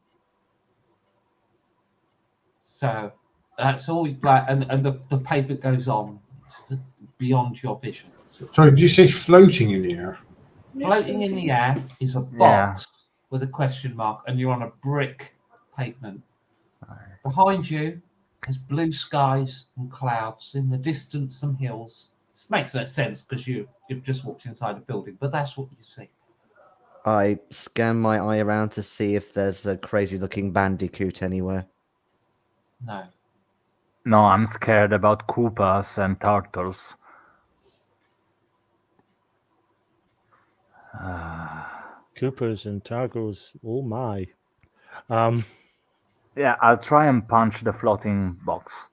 So that's all you like, and the pavement goes on beyond your vision. Sorry, did you say floating in the air? Floating in the air is a box with a question mark, and you're on a brick pavement. Behind you is blue skies and clouds. In the distance, some hills. This makes no sense because you've just walked inside a building, but that's what you see. I scan my eye around to see if there's a crazy-looking bandicoot anywhere. No. No, I'm scared about Koopas and turtles. Coopers and Targos. Oh my. Yeah, I'll try and punch the floating box.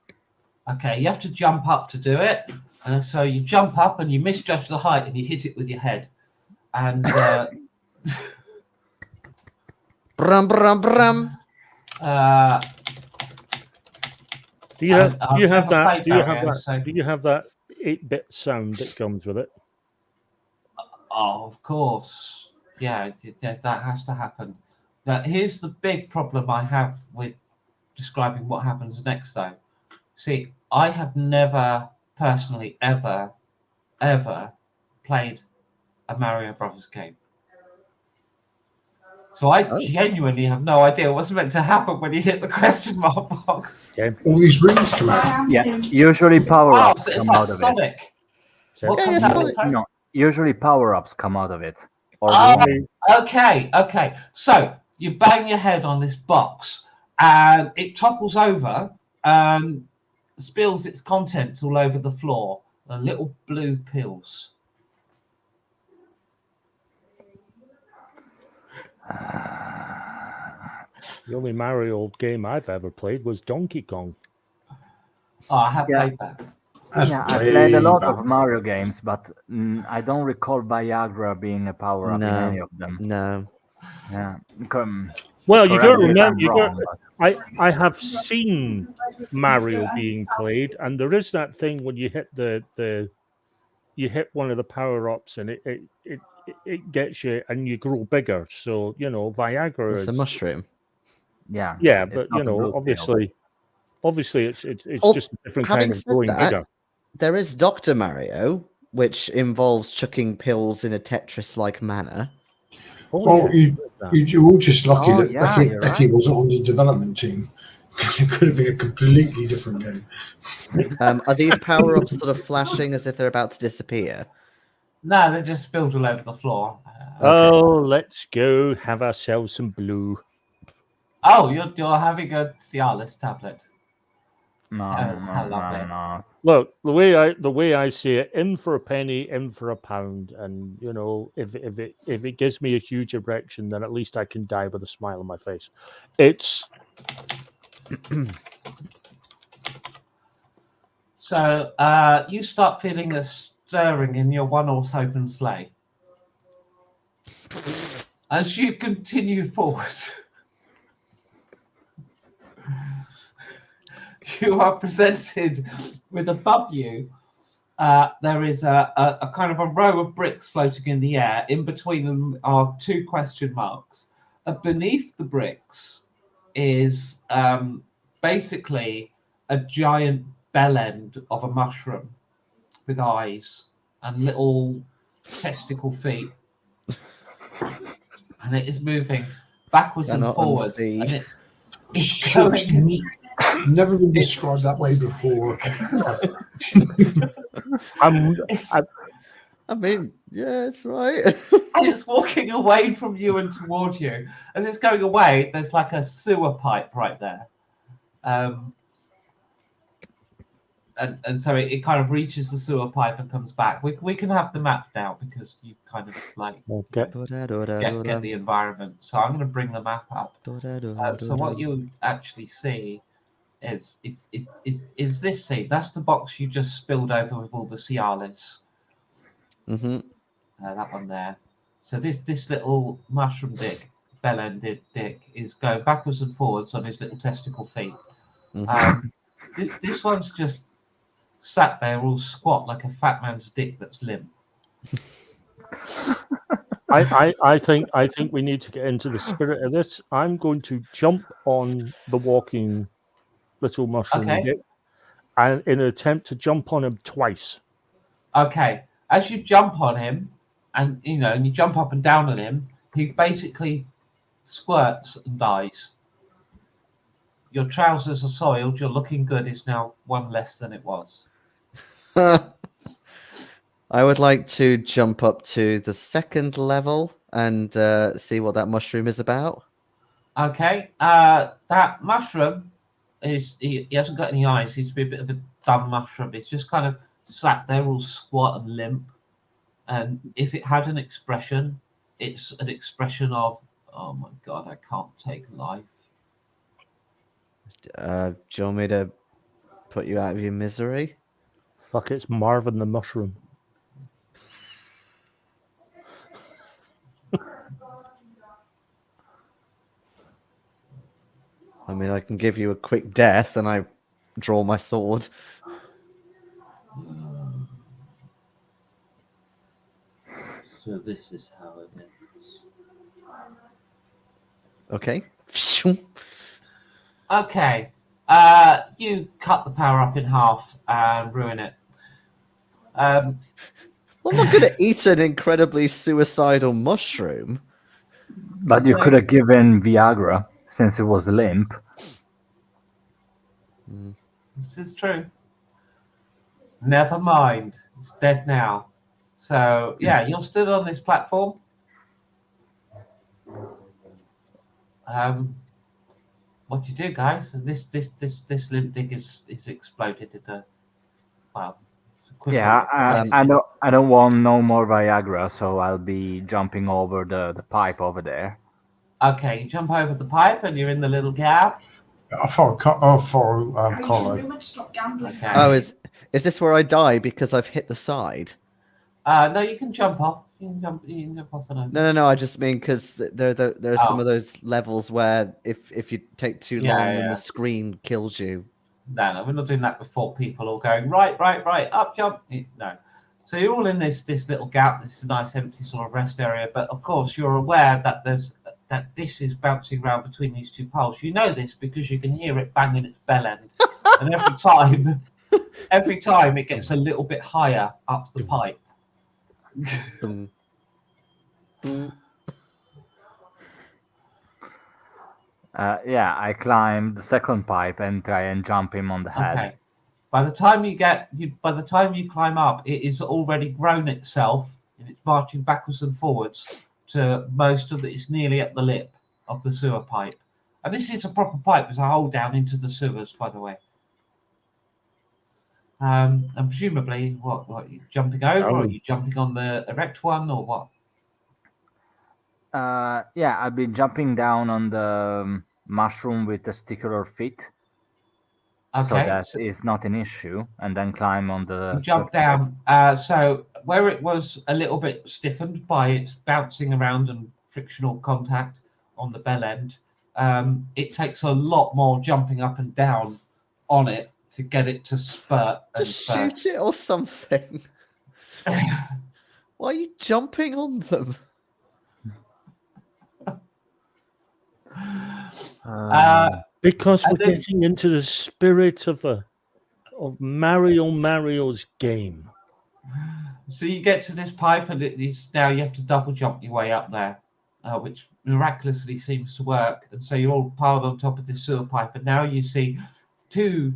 Okay, you have to jump up to do it. And so you jump up and you misjudge the height and you hit it with your head. And Brum brum brum. Do you have I've never played Do you that have game, that? so- Do you have that 8-bit sound that comes with it? oh, of course. Yeah, that has to happen. Now, here's the big problem I have with describing what happens next, though. See, I have never personally ever played a Mario Brothers game. So I genuinely have no idea what's meant to happen when you hit the question mark box. Okay. All these rings come out. Yeah, usually power-ups so it's come like out of it. Sonic. So What comes out of it, sorry? No, usually power-ups come out of it. Or Oh, rings. okay. So you bang your head on this box and it topples over and spills its contents all over the floor. And little blue pills. The only Mario game I've ever played was Donkey Kong. Oh, I have Yeah. played that. That's Yeah, I way played a lot back. of Mario games, but I don't recall Viagra being a power-up in No. any of them. No. Yeah. Well, you correct don't me if remember. I'm You wrong, don't, but- I have seen Mario being played, and there is that thing when you hit you hit one of the power ups, and it gets you, and you grow bigger. So Viagra It's is a mushroom. Yeah. yeah, it's but not a blue pill. obviously it's Oh, just a different having kind of said growing that, bigger. There is Dr. Mario, which involves chucking pills in a Tetris-like manner. Oh, Well, yeah, you were all just lucky Oh, that yeah, Becky you're Becky right. wasn't on the development team, It could have been a completely different game. Are these power-ups sort of flashing as if they're about to disappear? No, they're just spilled all over the floor. Okay. Oh, let's go have ourselves some blue. Oh, you're having a Cialis tablet. No, Oh, how no, lovely. I'm not. Look, the way I see it, in for a penny, in for a pound, and you know, if it gives me a huge erection, then at least I can die with a smile on my face. It's So you start feeling a stirring in your one-horse open sleigh. As you continue forward, you are presented with above you. There is a kind of a row of bricks floating in the air. In between them are two question marks. Beneath the bricks is basically a giant bell end of a mushroom with eyes and little testicle feet. And it is moving backwards and Cannot forwards. unsee. And it's Shit's going. never been described that way before. It's, I mean, yeah, it's right. and it's walking away from you and toward you. As it's going away, there's like a sewer pipe right there. And so it kind of reaches the sewer pipe and comes back. We can have the map now because you kind of like okay. get the environment. So I'm going to bring the map up. So what you actually see is this scene. That's the box you just spilled over with all the Cialis. Mm-hmm. That one there. So this little mushroom dick, bell-ended dick, is going backwards and forwards on his little testicle feet. Mm-hmm. This one's just sat there all squat like a fat man's dick that's limp. I think we need to get into the spirit of this. I'm going to jump on the walking little mushroom Okay. dick, and in an attempt to jump on him twice. Okay, as you jump on him, and you jump up and down on him, he basically squirts and dies. Your trousers are soiled. You're looking good. Is now one less than it was. I would like to jump up to the second level and see what that mushroom is about. Okay, that mushroom he hasn't got any eyes. He's a bit of a dumb mushroom. It's just kind of sat there all squat and limp. And if it had an expression, it's an expression of, oh my god, I can't take life. Do you want me to put you out of your misery? Fuck, it's Marvin the mushroom. I mean, I can give you a quick death, and I draw my sword. So this is how it is. Okay. Okay, you cut the power up in half and ruin it. Well, I'm not going to eat an incredibly suicidal mushroom. But you could have given Viagra since it was limp. This is true. Never mind, it's dead now. So yeah, you're still on this platform. What do you do, guys? This limp dick is exploded into, well, it's equivalent Yeah, to I don't want no more Viagra, so I'll be jumping over the pipe over there. Okay, you jump over the pipe and you're in the little gap. I'll follow Harry, you Colin. pretty much stop gambling. Okay. Oh, is this where I die because I've hit the side? No, you can jump off. You can jump off and over. No. I just mean because there are some of those levels where if you take too long, then yeah. the screen kills you. No, we're not doing that with 4 people all going right, up, jump. No. So you're all in this little gap. This is a nice empty sort of rest area. But of course, you're aware that this is bouncing around between these 2 poles. You know this because you can hear it banging its bell end, and every time it gets a little bit higher up the pipe. Yeah, I climb the second pipe and try and jump him on the head. Okay. By the time you climb up, it is already grown itself and it's marching backwards and forwards to most of it's nearly at the lip of the sewer pipe. And this is a proper pipe. There's a hole down into the sewers, by the way. And presumably, what are you jumping over? Or are you jumping on the erect one, or what? Yeah, I've been jumping down on the mushroom with testicular feet. So Okay, that is not an issue, and then climb on the. You jump down. So where it was a little bit stiffened by its bouncing around and frictional contact on the bell end, it takes a lot more jumping up and down on it to get it to spurt. Just shoot it or something. Why are you jumping on them? Because we're getting into the spirit of Mario's game. So you get to this pipe, and now you have to double jump your way up there, which miraculously seems to work. And so you're all piled on top of this sewer pipe, and now you see two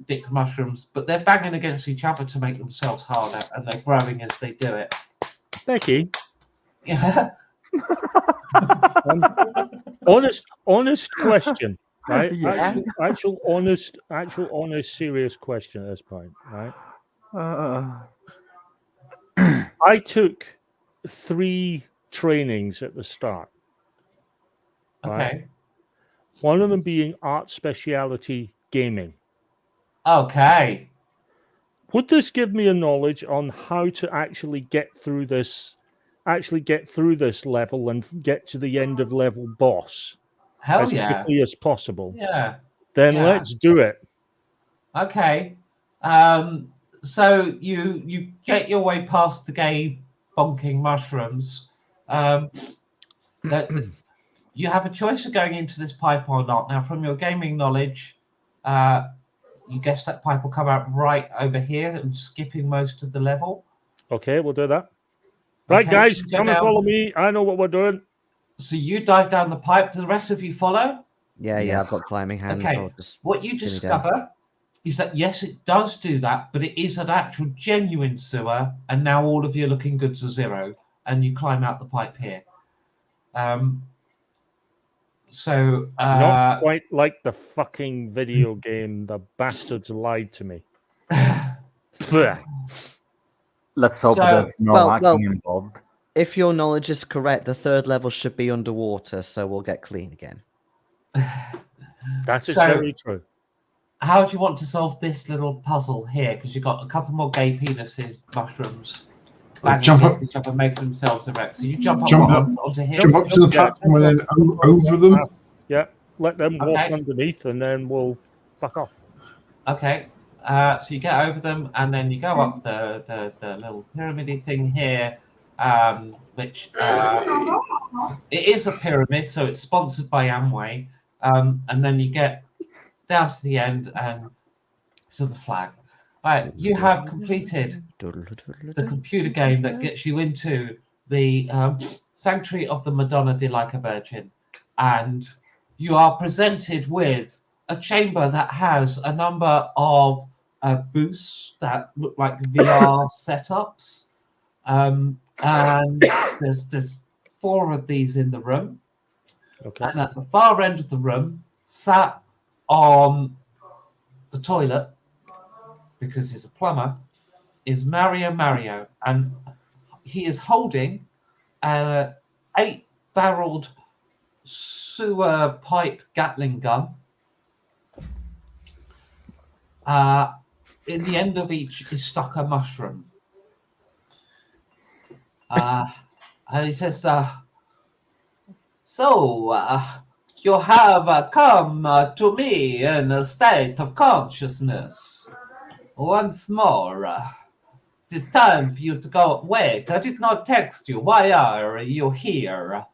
dick mushrooms, but they're banging against each other to make themselves harder, and they're growing as they do it. Becky, Yeah. honest question, right? Yeah. Actual honest, serious question at this point, right? I took 3 trainings at the start. Right? Okay. One of them being art speciality gaming. Okay. Would this give me a knowledge on how to actually get through this level and get to the end of level boss Hell yeah. quickly as possible? Yeah. Then Yeah. let's do it. Okay. So you get your way past the gay bonking mushrooms. You have a choice of going into this pipe or not. Now, from your gaming knowledge, you guess that pipe will come out right over here and skipping most of the level. Okay, we'll do that. Right, Okay, guys, so you go come and down. follow me. I know what we're doing. So you dive down the pipe. Do the rest of you follow? Yeah, Yes. I've got climbing hands. Okay. I'll just What you me down. discover is that, yes, it does do that, but it is an actual genuine sewer, and now all of you are looking good to zero, and you climb out the pipe here. Not quite like the fucking video game. The bastards lied to me. Blech. Let's hope So- there's no Well, hacking involved. If your knowledge is correct, the 3rd level should be underwater, so we'll get clean again. That is So- very true. How do you want to solve this little puzzle here? Because you've got a couple more gay penises, mushrooms, banging Jump against up. each other, making themselves erect. So you jump Jump up up. onto here. Jump up to the Yeah. platform and then over them. Yeah, let them walk Okay. underneath, and then we'll fuck off. Okay. So you get over them, and then you go up the little pyramid thing here, which it is a pyramid, so it's sponsored by Amway. And then you get down to the end and to the flag. All right, you have completed the computer game that gets you into the Sanctuary of the Madonna de like a Virgin, and you are presented with a chamber that has a number of booths that look like VR setups, and there's 4 of these in the room. Okay. And at the far end of the room, sat on the toilet, because he's a plumber, is Mario, and he is holding an 8-barreled sewer pipe Gatling gun. In the end of each is stuck a mushroom. And he says, so you have come to me in a state of consciousness. Once more, it's time for you to go. Wait, I did not text you. Why are you here?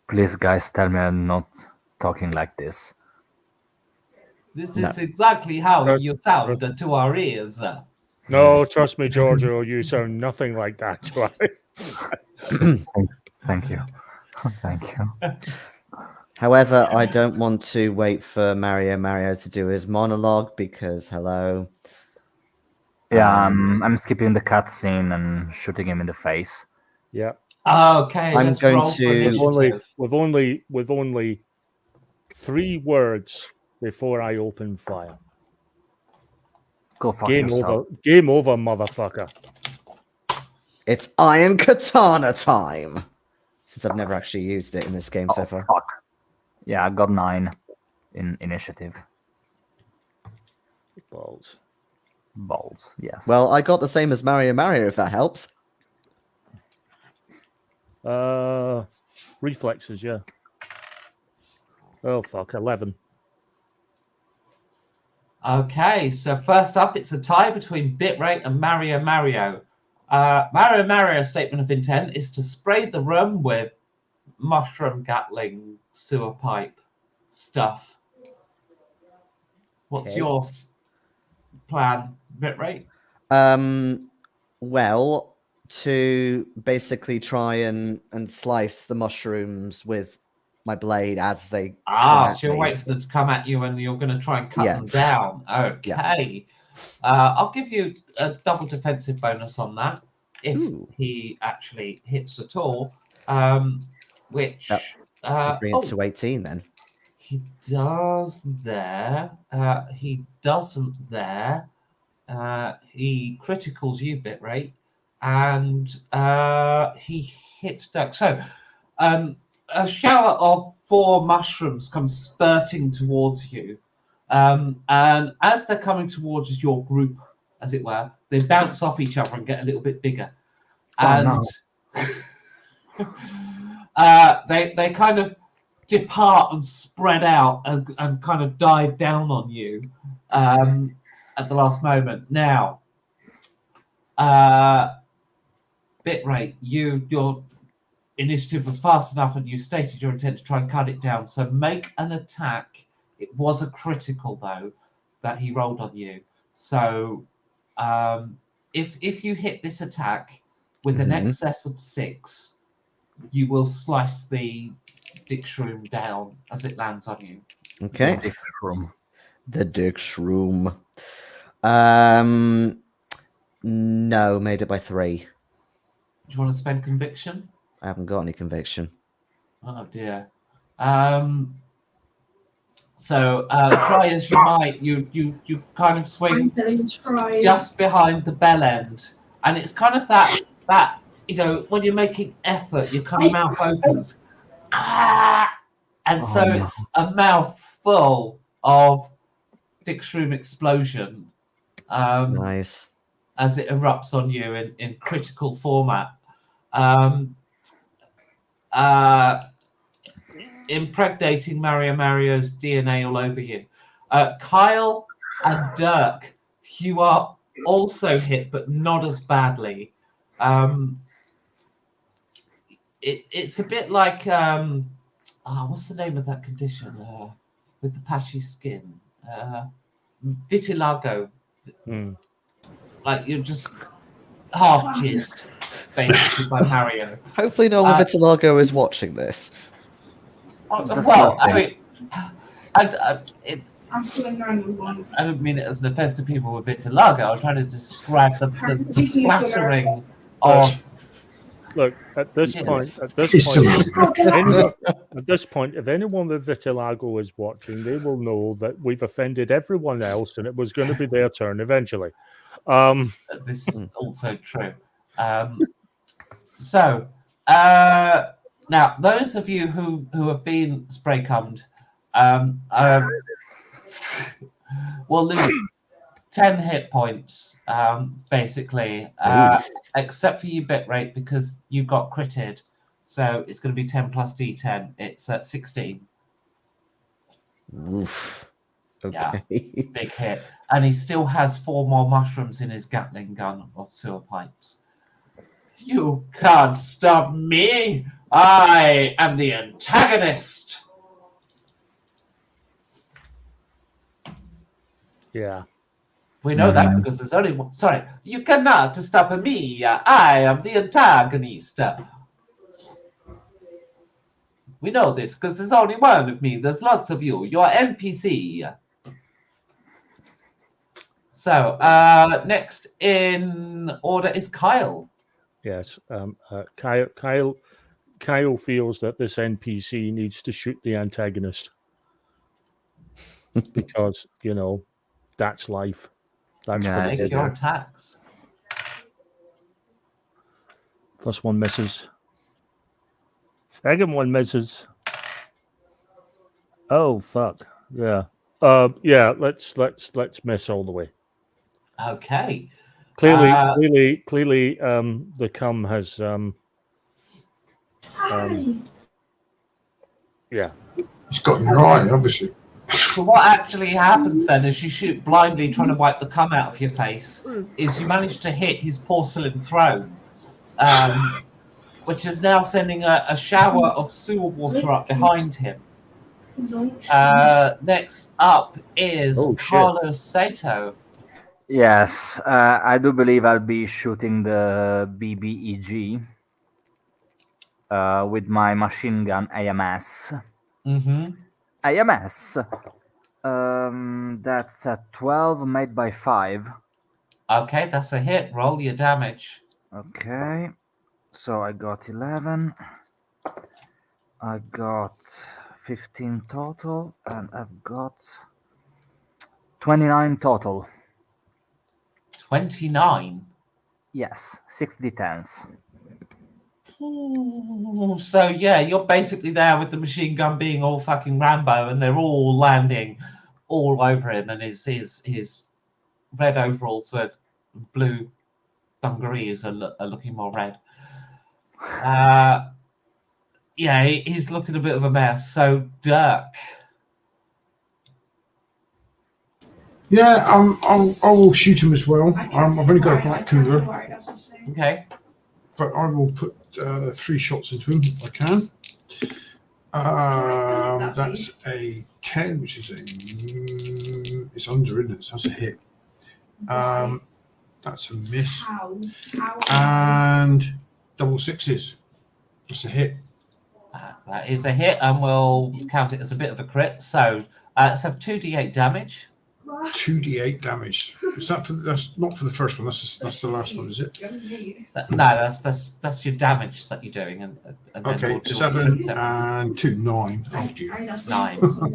Please, guys, tell me I'm not talking like this. This No. is exactly how Good. you sound to our ears. No, trust me, Giorgio, you sound nothing like that. Right? Thank you. Thank you. However, I don't want to wait for Mario to do his monologue because, hello. Yeah, I'm skipping the cutscene and shooting him in the face. Yeah. Okay, I'm let's going roll for to- We've initiative. only 3 words before I open fire. Go fuck Game yourself. over. Game over, motherfucker. It's Iron Katana time. Since I've never actually used it in this game so Oh, far. fuck. Yeah, I got 9 in initiative. Balls. Balls, yes. Well, I got the same as Mario, if that helps. Reflexes, yeah. Oh fuck, 11. Okay, so first up, it's a tie between Bitrate and Mario. Mario's statement of intent is to spray the room with mushroom gatling sewer pipe stuff. What's Okay. your plan, Bitrate? Well, to basically try and slice the mushrooms with my blade as they come at So you're me. waiting for them to come at you and you're going to try and cut Yeah. them down. Yeah. Okay. I'll give you a double defensive bonus on that if Ooh. he actually hits at all. Which Bring it to 18 then. he does there. He doesn't there. He criticals you, Bitrate, and he hits Dirk. So a shower of 4 mushrooms comes spurting towards you. And as they're coming towards your group, as it were, they bounce off each other and get a little bit bigger. And they kind of depart and spread out and kind of dive down on you at the last moment. Now, Bitrate, your initiative was fast enough and you stated your intent to try and cut it down. So make an attack. It was a critical, though, that he rolled on you. So if you hit this attack with an excess of 6, you will slice the dick shroom down as it lands on you. Okay. The dick shroom. The dick shroom. No, made it by 3. Do you want to spend conviction? I haven't got any conviction. Oh dear. So try as you might, you kind of swing just behind the bell end, and it's kind of that when you're making effort, your kind of mouth opens, and so it's a mouth full of dick shroom explosion. Nice. As it erupts on you in critical format. Impregnating Mario's DNA all over you. Kyle and Dirk, you are also hit, but not as badly. It's a bit like what's the name of that condition with the patchy skin? Vitiligo. Like you're just half jizzed, basically, by Mario. Hopefully no one with Vitiligo is watching this. Well, I mean, I don't mean it as an offense to people with vitiligo. I'm trying to describe the splattering of. Look, at this Yes. point, if anyone with vitiligo is watching, they will know that we've offended everyone else, and it was going to be their turn eventually. This is also true. So now, those of you who have been spray cummed will lose 10 hit points, basically, except for you, Bitrate, because you got critted. So it's going to be 10 plus D10. It's at 16. Oof. Okay. Yeah, big hit. And he still has 4 more mushrooms in his Gatling gun of sewer pipes. You can't stop me. I am the antagonist. Yeah. We know that because there's only one. Sorry, you cannot stop me. I am the antagonist. We know this because there's only one of me. There's lots of you. You're NPC. So next in order is Kyle. Yes. Kyle feels that this NPC needs to shoot the antagonist because, that's life. That's Yeah, what I it Make see is. your that. attacks. First one misses. Second one misses. Oh fuck. Yeah. Yeah, let's miss all the way. Okay. Clearly, Uh, the cum has yeah. It's got in your eye, obviously. So what actually happens then as you shoot blindly trying to wipe the cum out of your face is you manage to hit his porcelain throne, which is now sending a shower of sewer water up behind him. Next up is Oh, shit. Carlos Sato. Yes, I do believe I'll be shooting the BBEG with my machine gun AMS. Mm-hmm. AMS. That's a 12 made by 5. Okay, that's a hit. Roll your damage. Okay, so I got 11. I got 15 total, and I've got 29 total. 29. Yes, 6d10s. So yeah, you're basically there with the machine gun being all fucking Rambo, and they're all landing all over him, and his red overalls and blue dungarees are looking more red. Yeah, he's looking a bit of a mess. So Dirk. Yeah, I will shoot him as well. I've only got a black cougar, Okay. but I will put 3 shots into him if I can. That's a 10, which is it's under, isn't it? So that's a hit. That's a miss. And double 6s. That's a hit. That is a hit, and we'll count it as a bit of a crit. So let's have 2d8 damage. 2d8 damage. Is that that's not for the first one? That's the last one, is it? No, that's your damage that you're doing, and then Okay, we'll do 7 it. and 2, 9. Oh dear. 9.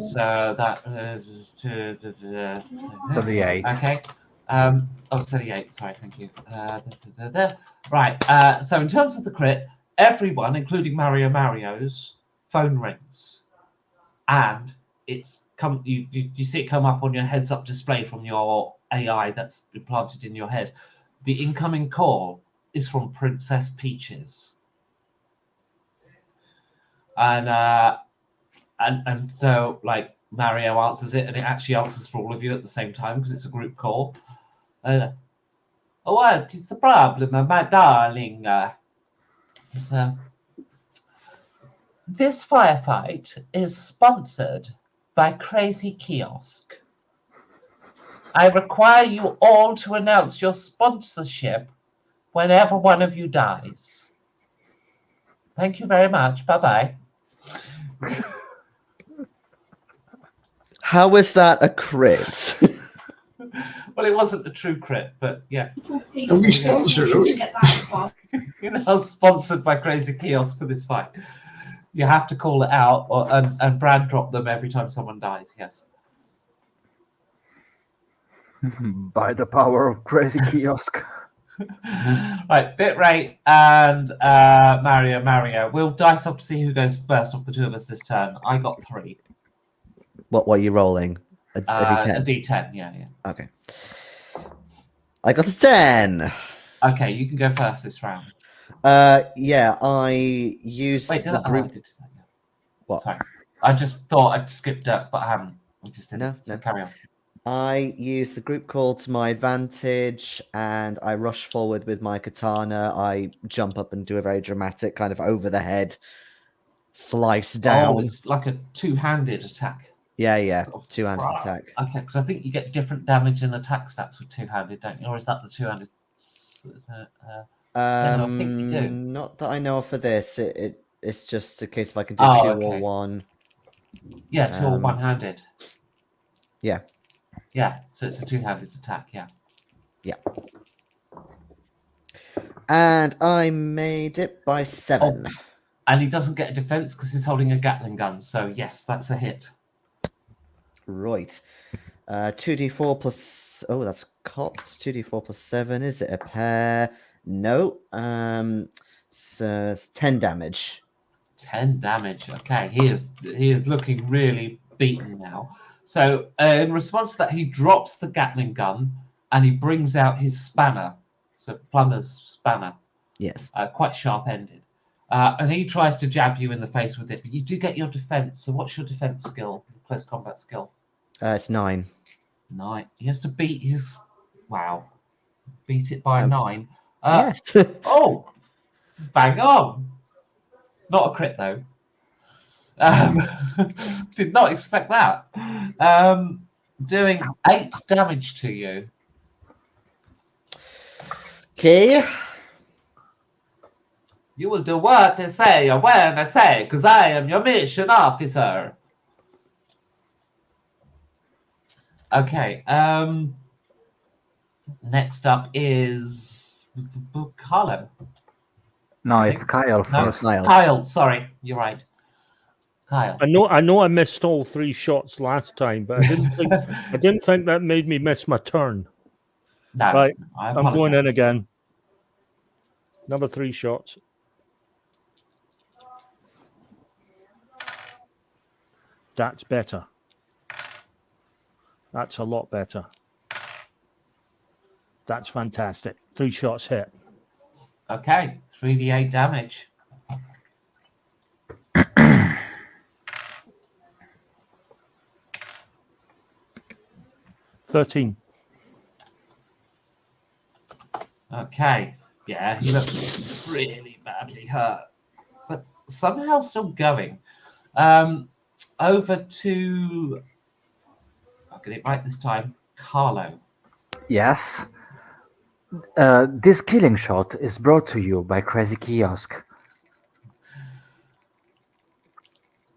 So that is 38. okay. 38. Sorry, thank you. Right. So in terms of the crit, everyone, including Mario's phone rings, and it's come. You see it come up on your heads-up display from your AI that's implanted in your head. The incoming call is from Princess Peaches, and so like Mario answers it, and it actually answers for all of you at the same time because it's a group call. What is the problem, my darling? So, this firefight is sponsored by Crazy Kiosk. I require you all to announce your sponsorship whenever one of you dies. Thank you very much. Bye-bye. How is that a crit? Well, it wasn't a true crit, but yeah. Are we sponsored? Are we? Sponsored by Crazy Kiosk for this fight. You have to call it out and brand drop them every time someone dies. Yes. By the power of Crazy Kiosk. Right, Bitrate and Mario. We'll dice up to see who goes first of the two of us this turn. I got 3. What are you rolling? A D10? A D10, yeah. Okay. I got a 10. Okay, you can go first this round. Yeah, I used the group. What? Sorry, I just thought I'd skipped Dirk, but I haven't. I just didn't. No, So no. carry on. I use the group call to my advantage, and I rush forward with my katana. I jump up and do a very dramatic kind of over the head slice down. Oh, it's like a two-handed attack. Yeah, two-handed attack. Okay, because I think you get different damage and attack stats with two-handed, don't you? Or is that the two-handed? No, I think you do. Not that I know of for this. It It's just a case if I can do Oh, two okay. or one. Yeah, two or Um, one-handed. Yeah. Yeah, so it's a two-handed attack, yeah. And I made it by 7. And he doesn't get a defense because he's holding a Gatling gun. So, yes, that's a hit. Right. 2d4 plus. Oh, that's cocked. 2d4 plus 7. Is it a pair? No. So it's 10 damage. 10 damage. Okay, he is looking really beaten now. So, in response to that, he drops the Gatling gun and he brings out his spanner. So, plumber's spanner, Yes. quite sharp-ended. And he tries to jab you in the face with it, but you do get your defense. So, what's your defense skill? Close combat skill? It's 9. 9. He has to beat his. Wow. Beat it by 9. Yes. Oh, bang on. Not a crit, though. Did not expect that. Doing 8 damage to you. Okay. You will do what I say or when I say, because I am your mission officer. Okay. Next up is Carlo. No, I it's think- Kyle No, first. Kyle. Sorry, you're right. Kyle. I know I missed all 3 shots last time, but I didn't think that made me miss my turn. No, Right, I I'm going in apologize. again. Another 3 shots. That's better. That's a lot better. That's fantastic. 3 shots hit. Okay, 3d8 damage. $13. Okay, yeah, he looks really badly hurt, but somehow still going. Over to, I'll get it right this time, Carlo. Yes. This killing shot is brought to you by Crazy Kiosk.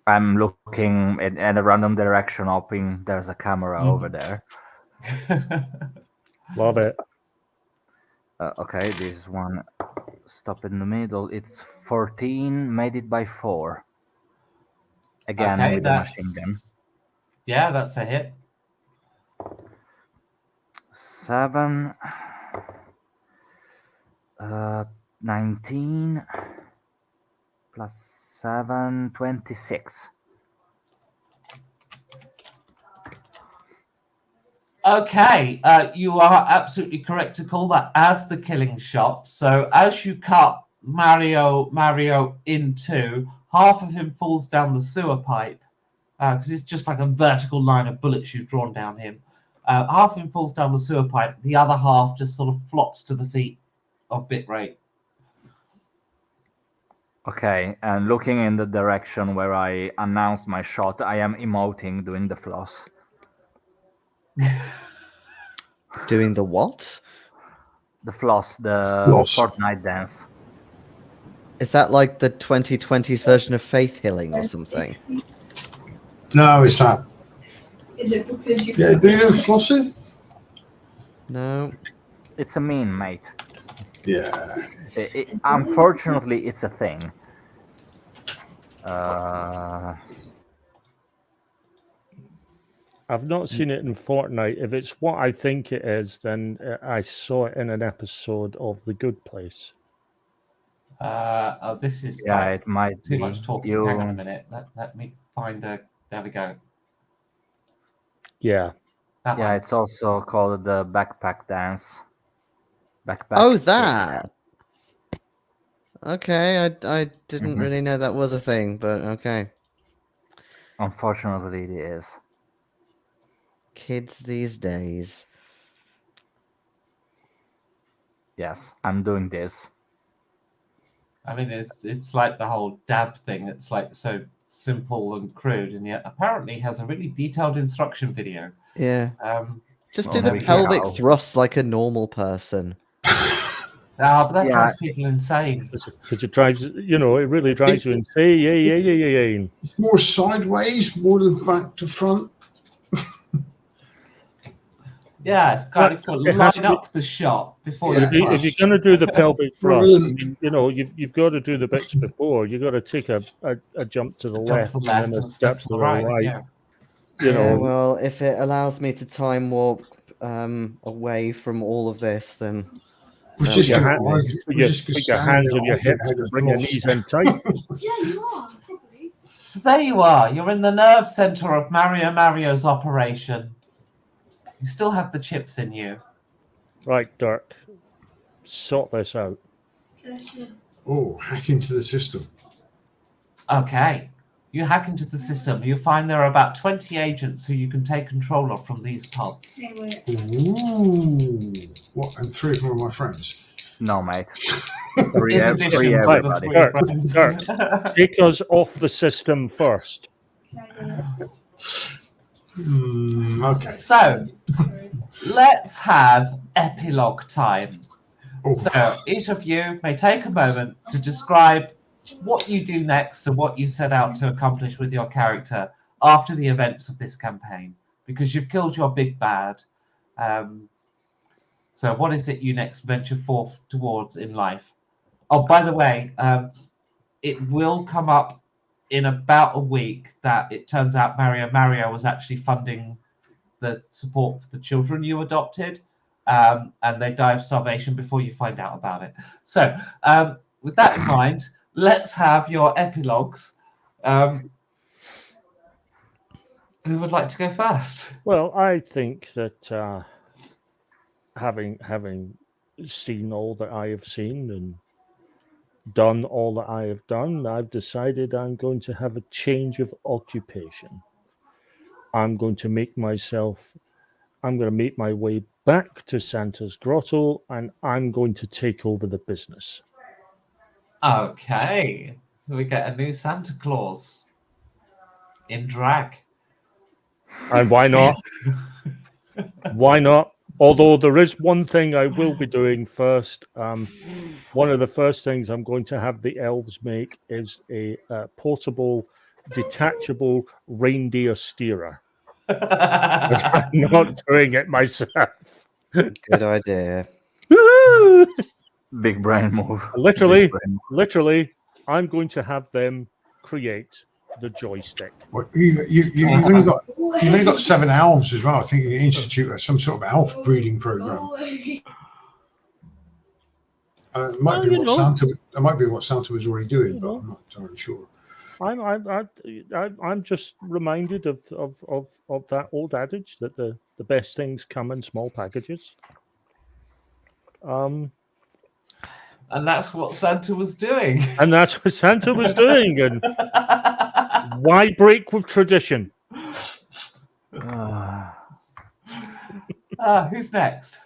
I'm looking in a random direction, hoping there's a camera over there. Love it. Okay, this one. Stop in the middle. It's 14, made it by 4. Again, Okay, with a machine gun. Yeah, that's a hit. 7. 19 plus 7, 26. Okay, you are absolutely correct to call that as the killing shot. So as you cut Mario in 2, half of him falls down the sewer pipe because it's just like a vertical line of bullets you've drawn down him. Half of him falls down the sewer pipe. The other half just sort of flops to the feet of Bitrate. Okay, and looking in the direction where I announced my shot, I am emoting, doing the floss. Doing the what? The floss, the Floss. Fortnite dance. Is that like the 2020s version of faith healing or something? No, it's that. Is it because you? Yeah, do you do flossing? No. It's a meme, mate. Yeah. Unfortunately, it's a thing. I've not seen it in Fortnite. If it's what I think it is, then I saw it in an episode of The Good Place. This is Yeah, like it might too be. much talking. Hang on a minute. Let me find a. There we go. Yeah. That Yeah, one. it's also called the backpack dance. Backpack. Oh, that. Okay, I didn't Mhm. really know that was a thing, but okay. Unfortunately, it is. Kids these days. Yes, I'm doing this. I mean, it's like the whole dab thing. It's like so simple and crude, and yet apparently has a really detailed instruction video. Yeah. Just do Well, the there we pelvic go. thrust like a normal person. Ah, but that Yeah. drives people insane. Because it drives, it really drives you insane. It's more sideways, more than back to front. Yeah, it's kind of cool. It has Line to be- up the shot before But you if thrust. you're going to do the pelvic thrust, I Brilliant. mean, you've got to do the bits before. You've got to take a jump to the Jump left to the left and then and a a step step to to the the right. right. Yeah. Yeah, well, if it allows me to time warp away from all of this, then We're that'll just be going to fine. argue. Put We're your, just going to put your stand hands there on your arguing hips ahead and of bring your Ross. knees in tight. Yeah, you are, probably. So there you are. You're in the nerve center of Mario's operation. You still have the chips in you. Right, Dirk, sort this out. Oh, hack into the system. Okay. You hack into the system. You find there are about 20 agents who you can take control of from these pods. Ooh. What? And 3 of them are my friends. No, mate. In addition Free to the everybody. 3 friends. Take us off the system first. Okay. So, let's have epilogue time. Oh, So, each of you may take a moment to describe what you do next and what you set out to accomplish with your character after the events of this campaign, because you've killed your big bad. So, what is it you next venture forth towards in life? Oh, by the way, it will come up in about a week that it turns out Mario was actually funding the support for the children you adopted, and they die of starvation before you find out about it. So, with that in mind, let's have your epilogues. Who would like to go first? Well, I think that having seen all that I have seen and done all that I have done, I've decided I'm going to have a change of occupation. I'm going to make my way back to Santa's grotto, and I'm going to take over the business. Okay, so we get a new Santa Claus in drag. And why not? Why not? Although there is one thing I will be doing first. One of the first things I'm going to have the elves make is a portable, detachable reindeer steerer. But I'm not doing it myself. Good idea. Big brain move. Literally, Big brain. literally, I'm going to have them create the joystick. well, you've only got 7 elves as well. I think you institute some sort of elf breeding program. It might be what Santa was already doing, but I'm not entirely sure. I'm just reminded of that old adage that the best things come in small packages. And that's what Santa was doing. And that's what Santa was doing. And why break with tradition? Who's next?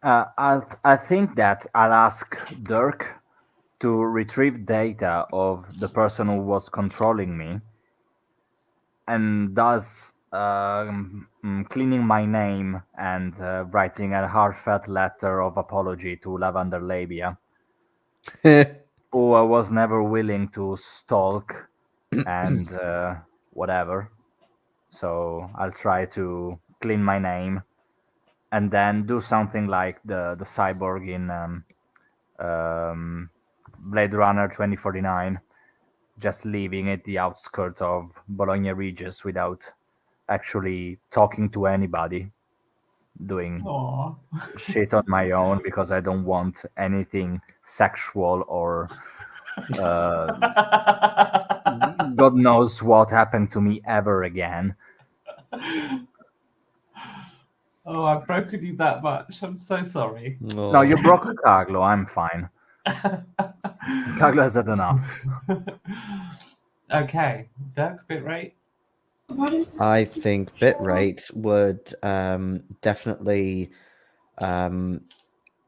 I think that I'll ask Dirk to retrieve data of the person who was controlling me, and thus cleaning my name and writing a heartfelt letter of apology to Lavender Labia, who I was never willing to stalk and whatever. So I'll try to clean my name and then do something like the cyborg in Blade Runner 2049, just living at the outskirts of Bologna Regis without actually talking to anybody, doing Aww. shit on my own because I don't want anything sexual or God knows what happened to me ever again. Oh, I've broken you that much. I'm so sorry. No, you broke Carlo. I'm fine. Carlo has had enough. Okay, Dirk, bit rate. I think bitrate would definitely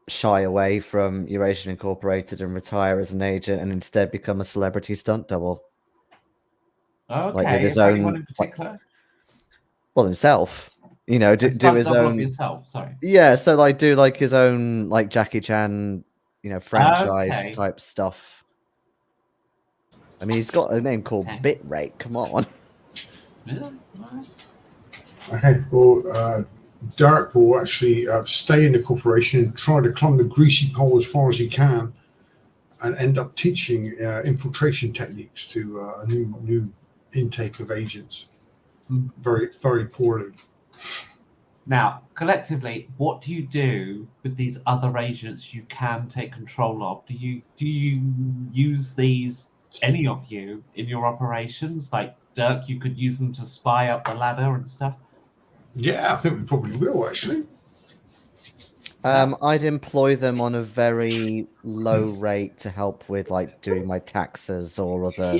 shy away from Eurasian Incorporated and retire as an agent and instead become a celebrity stunt double. Okay, Like with his is there anyone own- in particular? Well, himself. You know, A do stunt his double of own. yourself. Sorry. Yeah, so like do like his own like Jackie Chan, you know, franchise Okay. type stuff. I mean, he's got a name called Okay. Bitrate. Come on. Yeah, it's all right. Okay, well, Derek will actually stay in the corporation and try to climb the greasy pole as far as he can, and end up teaching infiltration techniques to a new intake of agents. Mm. Very, very poorly. Now, collectively, what do you do with these other agents you can take control of? Do you use these, any of you, in your operations? Like Dirk, you could use them to spy up the ladder and stuff. Yeah, I think we probably will actually. I'd employ them on a very low rate to help with like doing my taxes or other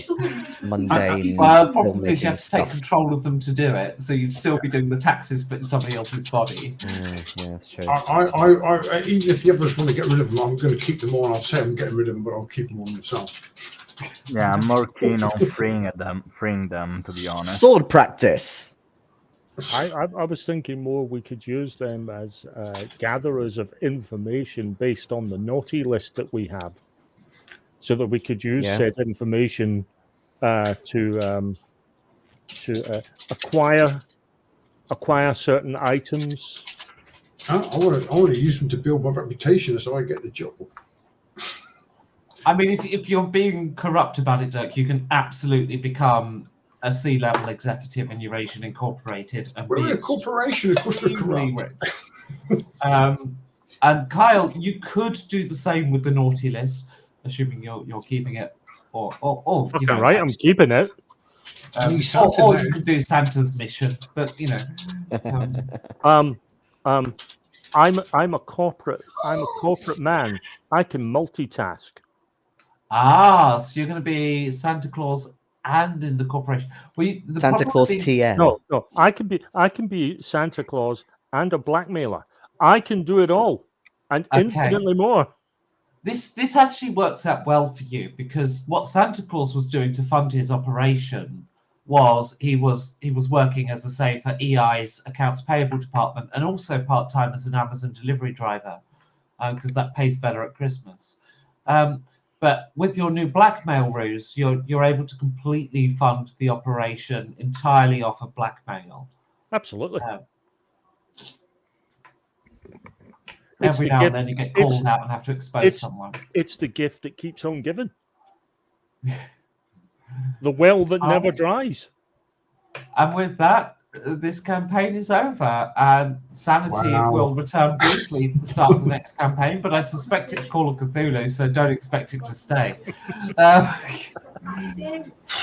mundane Well, the problem is you filmmaking have to take stuff. control of them to do it, so you'd still be doing the taxes, but in somebody else's body. Yeah, that's true. I even if the others want to get rid of them, I'm going to keep them on. I'll say I'm getting rid of them, but I'll keep them on myself. Yeah, I'm more keen on freeing them, to be honest. Sword practice. I was thinking more we could use them as gatherers of information based on the naughty list that we have, so that we could use Yeah. said information to acquire certain items. I want to use them to build my reputation so I get the job. I mean, if you're being corrupt about it, Dirk, you can absolutely become a C-level executive in Eurasian Incorporated and We're be a corporation, of course we're extremely corrupt. rich. And Kyle, you could do the same with the naughty list, assuming you're keeping it, or Fucking you know, right, I'm keeping it. or you could do Santa's mission, but you know. I'm a corporate man. I can multitask. So you're going to be Santa Claus and in the corporation. The Santa problem Claus with these- TM. No, I can be Santa Claus and a blackmailer. I can do it all and Okay. infinitely more. This actually works out well for you, because what Santa Claus was doing to fund his operation was he was working, as I say, for EI's accounts payable department, and also part-time as an Amazon delivery driver, because that pays better at Christmas. But with your new blackmail ruse, you're able to completely fund the operation entirely off of blackmail. Absolutely. Every now and then you get called out and have to expose someone. It's the gift that keeps on giving. The well that never dries. And with that, this campaign is over, and sanity will return briefly at the start of the next campaign, but I suspect it's Call of Cthulhu, so don't expect it to stay. And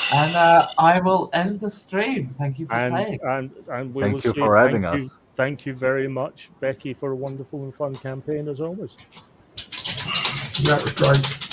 I will end the stream. Thank you for playing. And we Thank you for having us. Thank you very much, Becky, for a wonderful and fun campaign as always. That was great.